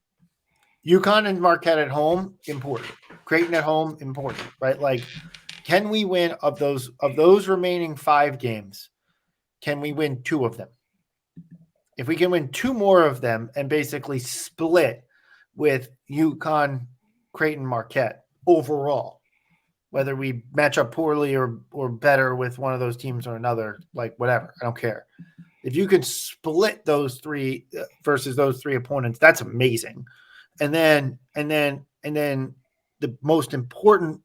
UConn and Marquette at home, important. Creighton at home, important, right? Like, can we win of those remaining 5 games? Can we win 2 of them? If we can win 2 more of them and basically split with UConn, Creighton, Marquette overall, whether we match up poorly or better with one of those teams or another, like whatever, I don't care. If you can split those 3 versus those 3 opponents, that's amazing. And then the most important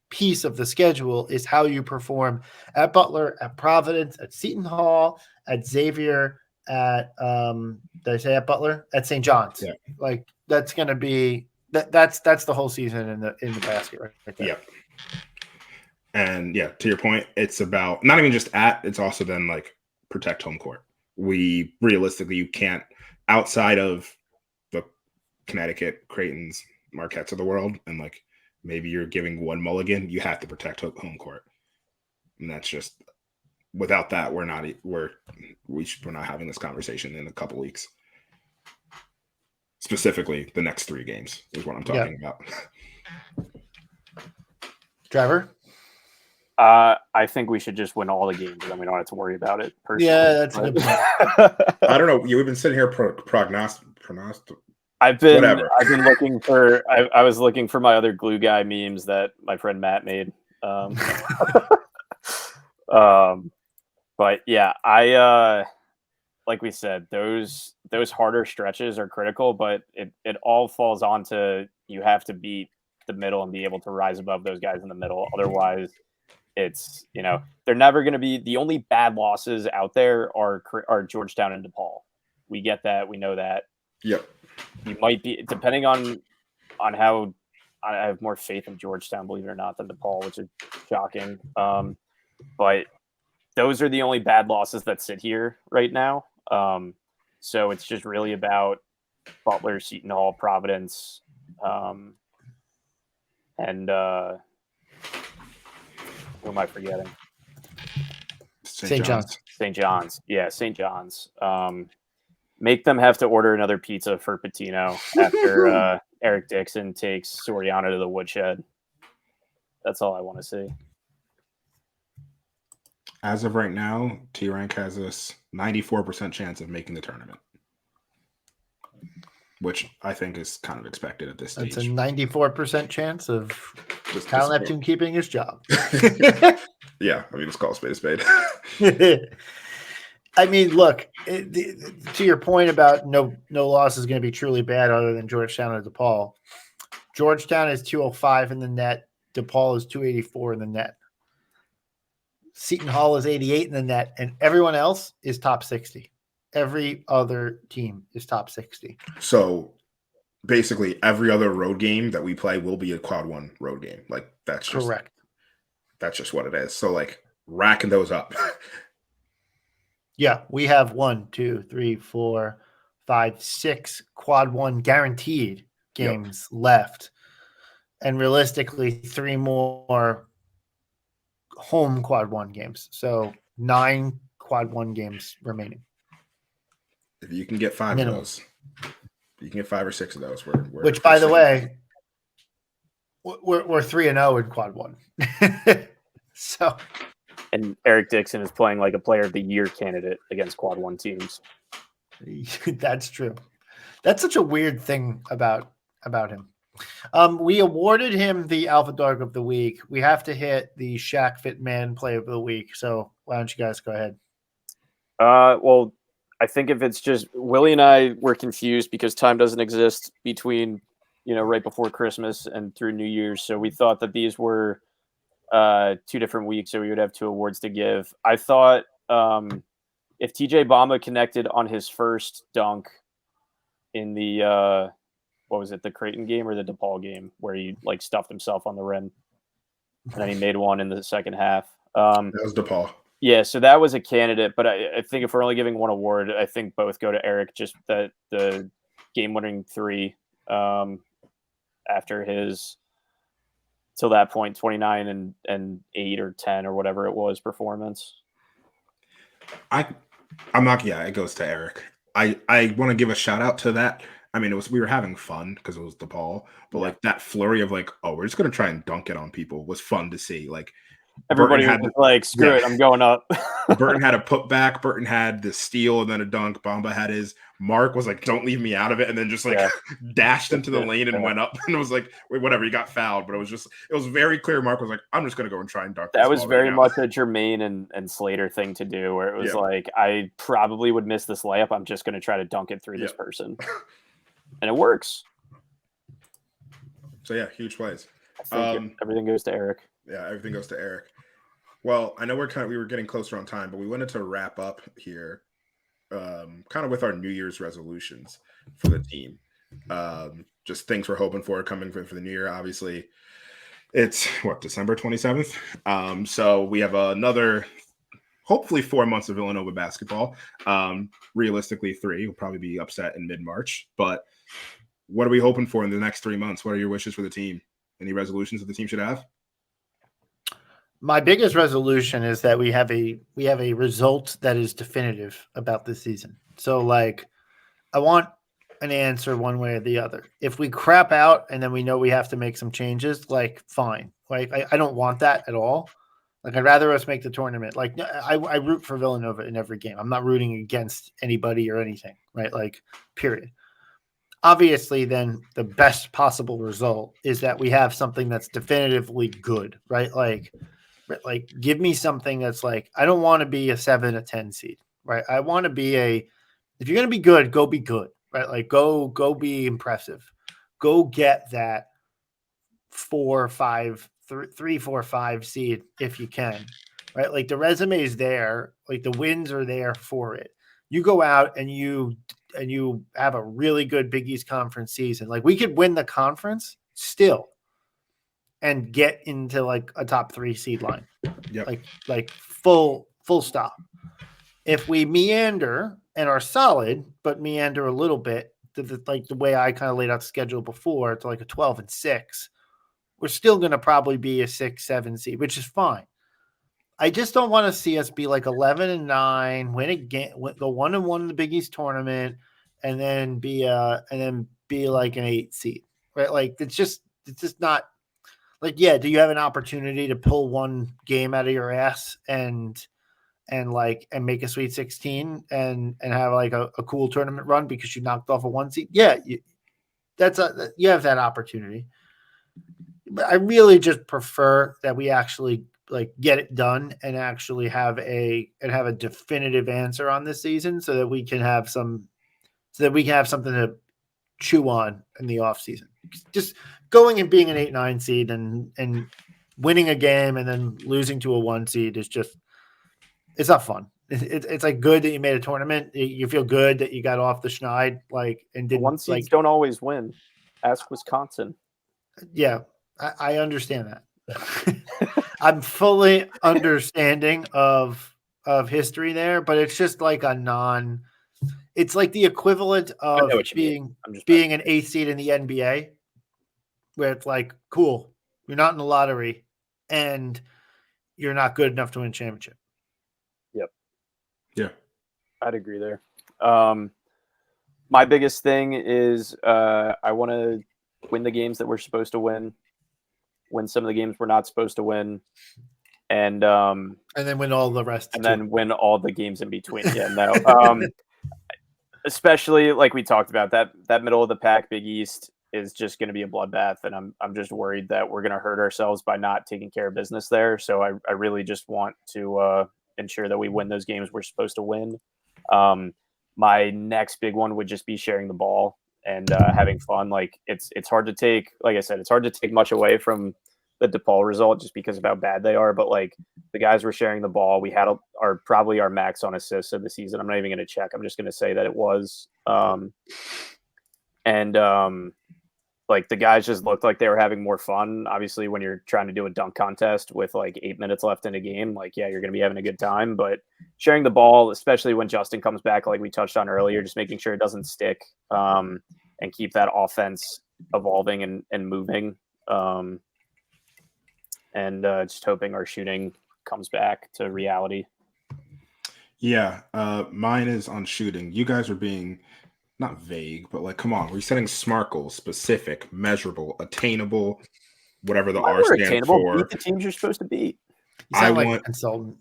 piece of the schedule is how you perform at Butler, at Providence, at Seton Hall, at Xavier, at did I say at Butler? At St. John's. Yeah. Like that's going to be that's the whole season in the basket right there. Yeah. And to your point, it's about not even just it's also then like protect home court. we realistically, you can't, outside of the Connecticut, Creightons, Marquettes of the world, and like maybe you're giving one mulligan, you have to protect home court. And that's just, without that, we're not having this conversation in a couple weeks. Specifically, the next 3 games is what I'm talking about. Trevor? I think we should just win all the games, and then we don't have to worry about it. Personally. Yeah, that's a good point. I don't know. You've been sitting here prognostic. I've been I was looking for my other glue guy memes that my friend Matt made. But yeah, I like we said, those harder stretches are critical, but it all falls onto you have to beat the middle and be able to rise above those guys in the middle. Otherwise, it's, they're never going to be. The only bad losses out there are Georgetown and DePaul. We get that. We know that. Yep. You might be, depending on how, I have more faith in Georgetown, believe it or not, than DePaul, which is shocking. But those are the only bad losses that sit here right now. So it's just really about Butler, Seton Hall, Providence, and who am I forgetting? St. John's. St. John's. Yeah, St. John's. Make them have to order another pizza for Patino after Eric Dixon takes Soriano to the woodshed. That's all I want to see. As of right now, T-Rank has a 94% chance of making the tournament, which I think is kind of expected at this stage. That's a 94% chance of Kyle Neptune keeping his job. Yeah, I mean, let's call a spade a spade. I mean, look, to your point about no loss is going to be truly bad other than Georgetown and DePaul. Georgetown is 205 in the net. DePaul is 284 in the net. Seton Hall is 88 in the net, and everyone else is top 60. Every other team is top 60. So basically, every other road game that we play will be a quad 1 road game. Like, that's just correct. That's just what it is. So, like, racking those up. Yeah, we have 1, 2, 3, 4, 5, 6 quad 1 guaranteed games left, and realistically 3 more home quad 1 games. So 9 quad 1 games remaining. If you can get 5 minimum of those, you can get 5 or 6 of those. Which, by the way, we're 3-0 in quad 1. So. And Eric Dixon is playing like a player of the year candidate against quad 1 teams. That's true. That's such a weird thing about him. We awarded him the Alpha Dog of the Week. We have to hit the Shaq Fit Man Play of the Week. So why don't you guys go ahead? Well, I think if it's just Willie and I were confused because time doesn't exist between, right before Christmas and through New Year's. So we thought that these were 2 different weeks, so we would have 2 awards to give. I thought if TJ Bamba connected on his first dunk in the what was it, the Creighton game or the DePaul game, where he like stuffed himself on the rim, and then he made one in the second half. That was DePaul. Yeah, so that was a candidate, but I think if we're only giving one award, I think both go to Eric. Just that the game-winning 3 after his, till that point, 29 and 8 or 10 or whatever it was performance. I'm not. Yeah, it goes to Eric. I want to give a shout out to that. I mean, we were having fun because it was DePaul, but like that flurry of like, oh, we're just gonna try and dunk it on people was fun to see. Like everybody was like, screw it, I'm going up. Burton had a putback. Burton had the steal and then a dunk. Bamba had his. Mark was like, don't leave me out of it, and then just like dashed into the lane and went up. And it was like, wait, whatever, he got fouled, but it was very clear. Mark was like, I'm just gonna go and try and dunk. That was very much a Jermaine and Slater thing to do, where it was like, I probably would miss this layup. I'm just gonna try to dunk it through this person. And it works. So yeah, huge plays. Everything goes to Eric. Yeah, everything goes to Eric. Well, I know we were getting closer on time, but we wanted to wrap up here, kind of with our New Year's resolutions for the team. Just things we're hoping for coming for the new year. Obviously, it's December 27th. So we have another hopefully 4 months of Villanova basketball. Realistically, 3. We'll probably be upset in mid-March. But what are we hoping for in the next 3 months? What are your wishes for the team? Any resolutions that the team should have? My biggest resolution is that we have a result that is definitive about this season. So, like, I want an answer one way or the other. If we crap out and then we know we have to make some changes, like, fine. Like, I don't want that at all. Like, I'd rather us make the tournament. Like, I root for Villanova in every game. I'm not rooting against anybody or anything, right? Like, period. Obviously, then the best possible result is that we have something that's definitively good, right? Like, give me something that's like, I don't want to be a 7, a 10 seed, right? I want to be if you're going to be good, go be good, right? Like, go be impressive. Go get that 4, 5, 3, 4, 5 seed if you can, right? Like, the resume is there, like the wins are there for it. You go out and you have a really good Big East conference season. Like, we could win the conference still and get into like a top 3 seed line. Yep. Like full stop. If we meander and are solid, but meander a little bit, like the way I kind of laid out the schedule before, to like a 12-6, we're still going to probably be a 6, 7 seed, which is fine. I just don't want to see us be like 11-9, win again, go 1-1 in the Big East tournament, and then be like an 8 seed, right? Like, it's just not like, yeah. Do you have an opportunity to pull one game out of your ass and make a Sweet 16 and have like a cool tournament run because you knocked off a 1 seed? Yeah, you have that opportunity. But I really just prefer that we actually like get it done and actually have a definitive answer on this season so that we can have something to chew on in the off season. Just going and being an 8-9 seed and winning a game and then losing to a 1 seed is just, it's not fun. It's like good that you made a tournament. You feel good that you got off the schneid, like, and didn't. 1 seeds like, don't always win. Ask Wisconsin. Yeah, I understand that. I'm fully understanding of history there, but it's just like it's like the equivalent of being an 8th seed in the NBA, where it's like, cool, you're not in the lottery and you're not good enough to win a championship. Yep. Yeah. I'd agree there. My biggest thing is I want to win the games that we're supposed to win some of the games we're not supposed to win, and then win all the rest, and then win all the games in between. Yeah, no. Especially like we talked about, that middle of the pack Big East is just going to be a bloodbath, and I'm just worried that we're going to hurt ourselves by not taking care of business there. So I really just want to ensure that we win those games we're supposed to win. My next big one would just be sharing the ball and having fun. Like, it's hard to take, like I said, it's hard to take much away from the DePaul result just because of how bad they are. But like, the guys were sharing the ball. We had probably our max on assists of the season. I'm not even going to check. I'm just going to say that it was. Like, the guys just looked like they were having more fun. Obviously, when you're trying to do a dunk contest with like 8 minutes left in a game, like, yeah, you're going to be having a good time. But sharing the ball, especially when Justin comes back, like we touched on earlier, just making sure it doesn't stick, and keep that offense evolving and moving. And just hoping our shooting comes back to reality. Yeah, mine is on shooting. You guys are being not vague, but like, come on, we're setting SMART goals, specific, measurable, attainable, whatever the R stands for. Beat the teams you're supposed to beat. You sound like a consultant.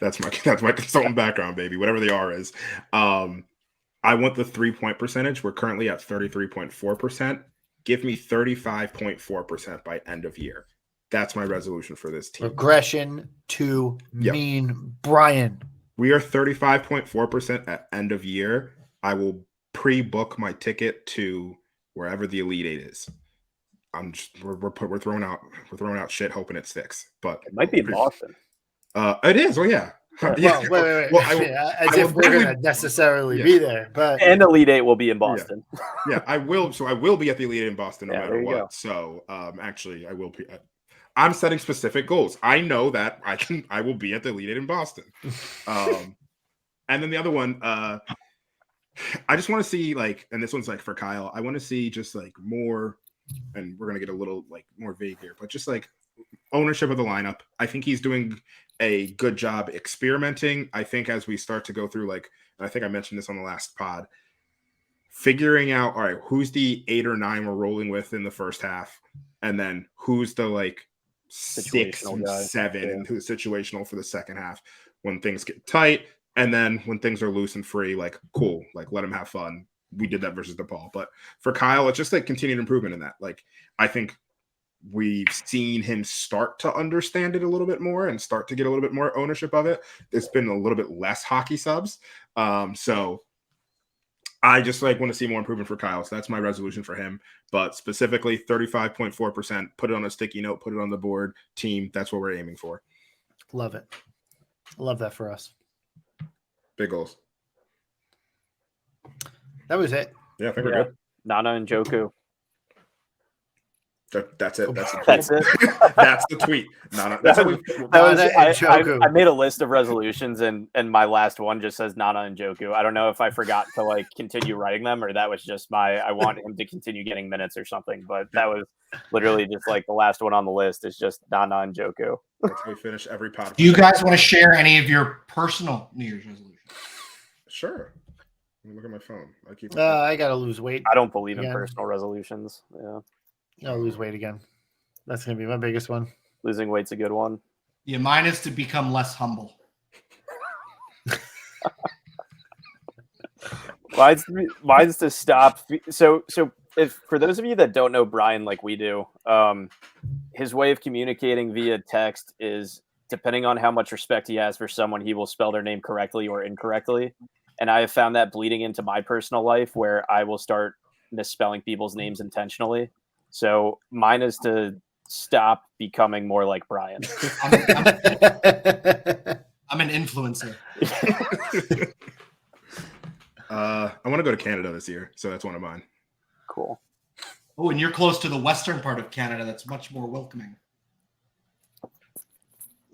That's my consultant background, baby. Whatever the R is. I want the 3-point percentage. We're currently at 33.4%. Give me 35.4% by end of year. That's my resolution for this team. Regression to mean Brian. We are 35.4% at end of year. I will pre-book my ticket to wherever the Elite Eight is. We're throwing out shit, hoping it sticks. But it might be in Boston. It is. Oh yeah. Yeah. Wait. As if we're going to necessarily be there, but Elite Eight will be in Boston. Yeah, I will. So I will be at the Elite Eight in Boston no matter what. Go. So actually, I will. I'm setting specific goals. I know that I will be at the Elite Eight in Boston. And then the other one, I just want to see like, and this one's like for Kyle, I want to see just like more, and we're going to get a little like more vague here, but just like ownership of the lineup. I think he's doing a good job experimenting. I think as we start to go through like, and I think I mentioned this on the last pod, figuring out, all right, who's the 8 or 9 we're rolling with in the first half, and then who's the like 6 and 7 and who's situational for the second half when things get tight, and then when things are loose and free, like cool, like let him have fun. We did that versus DePaul, but for Kyle, it's just like continued improvement in that. Like I think we've seen him start to understand it a little bit more and start to get a little bit more ownership of it. There's been a little bit less hockey subs, so I just like want to see more improvement for Kyle. So that's my resolution for him. But specifically 35.4%, put it on a sticky note, put it on the board, team. That's what we're aiming for. Love it. Love that for us. Big goals. That was it. Yeah, I think we're good. Nana and Joku. That's it. That's the tweet. That's it. That's the tweet. Nana. That's how we, I made a list of resolutions, and my last one just says Nana and Joku. I don't know if I forgot to like continue writing them, or that was just I want him to continue getting minutes or something. But that was literally just like the last one on the list is just Nana and Joku. That's how we finish every podcast. Do you guys want to share any of your personal New Year's resolutions? Sure. Let me look at my phone. I gotta lose weight. I don't believe in personal resolutions. Yeah. I'll lose weight again. That's going to be my biggest one. Losing weight's a good one. Yeah, mine is to become less humble. Mine's to stop. So if for those of you that don't know Brian like we do, his way of communicating via text is depending on how much respect he has for someone, he will spell their name correctly or incorrectly. And I have found that bleeding into my personal life where I will start misspelling people's names intentionally. So mine is to stop becoming more like Brian. I'm an influencer. I want to go to Canada this year, so that's one of mine. Cool. Oh, and you're close to the western part of Canada. That's much more welcoming.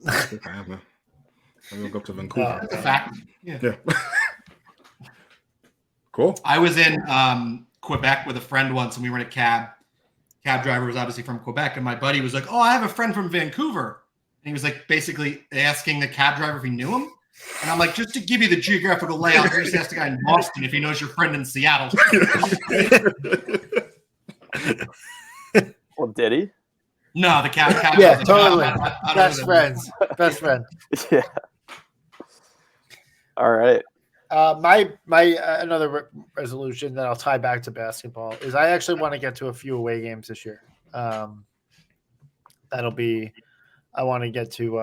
I'm gonna go up to Vancouver. That's a fact. Yeah. Cool. I was in Quebec with a friend once, and we were in a cab. Cab driver was obviously from Quebec, and my buddy was like, "Oh, I have a friend from Vancouver," and he was like basically asking the cab driver if he knew him. And I'm like, just to give you the geographical layout, you just ask the guy in Boston if he knows your friend in Seattle. Well, did he? No, the cab. Yeah, like, totally. No, I Best friends. Best friend. Yeah. All right. My another resolution that I'll tie back to basketball is I actually want to get to a few away games this year. That'll be. I want to get to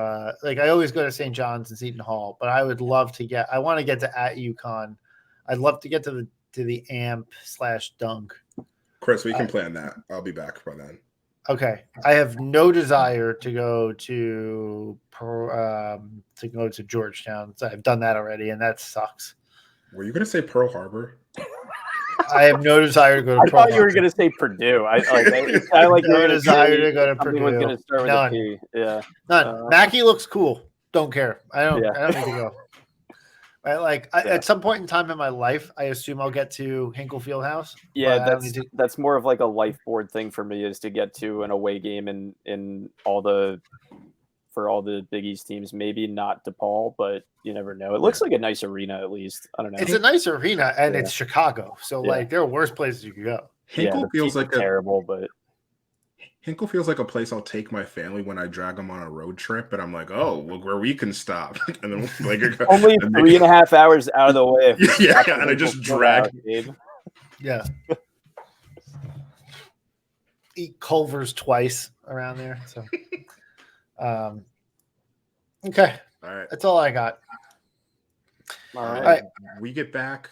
like I always go to St. John's and Seton Hall, but I would love to get. I want to get to at UConn. I'd love to get to the AMP/Dunk. Chris, we can plan that. I'll be back by then. Okay, I have no desire to go to Georgetown. So I've done that already, and that sucks. Were you going to say Pearl Harbor? I have no desire to go to I Pearl thought you were Harbor. going to say Purdue. I like No desire to go to Purdue. Was going to start with None. a P. Yeah. None. Mackey looks cool. Don't care. I don't need to go. At some point in time in my life, I assume I'll get to Hinkle Fieldhouse. Yeah, that's more of like a life board thing for me is to get to an away game in all the Big East teams. Maybe not DePaul, but you never know. It looks like a nice arena at least. I don't know. It's a nice arena, and it's Chicago, so like there are worse places you could go. Hinkle feels like terrible, but Hinkle feels like a place I'll take my family when I drag them on a road trip, and I'm like, oh, look where we can stop. And then like only 3.5 hours out of the way. Yeah, and I just drag. Yeah. Eat Culver's twice around there. So, okay. All right. That's all I got. All right. All right. We get back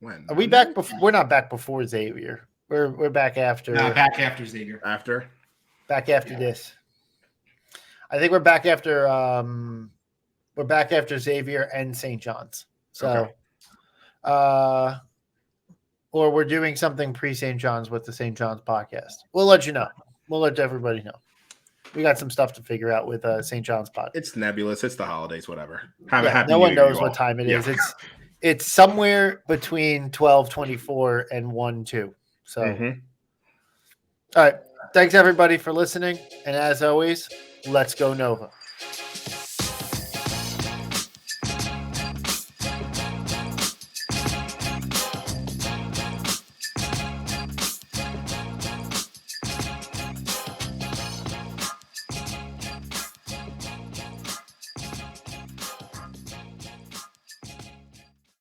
when? Are we back before? We're not back before Xavier. We're back after. No, back after Xavier. Back after this. I think we're back after. We're back after Xavier and St. John's. So, or we're doing something pre St. John's with the St. John's podcast. We'll let you know. We'll let everybody know. We got some stuff to figure out with St. John's Pod. It's nebulous. It's the holidays, whatever. Have a Yeah, happy no New one Year, knows you what all. time it Yeah. is. It's somewhere between 12:24 and 1:02. So, Mhm. all right. Thanks everybody for listening, and as always, let's go Nova.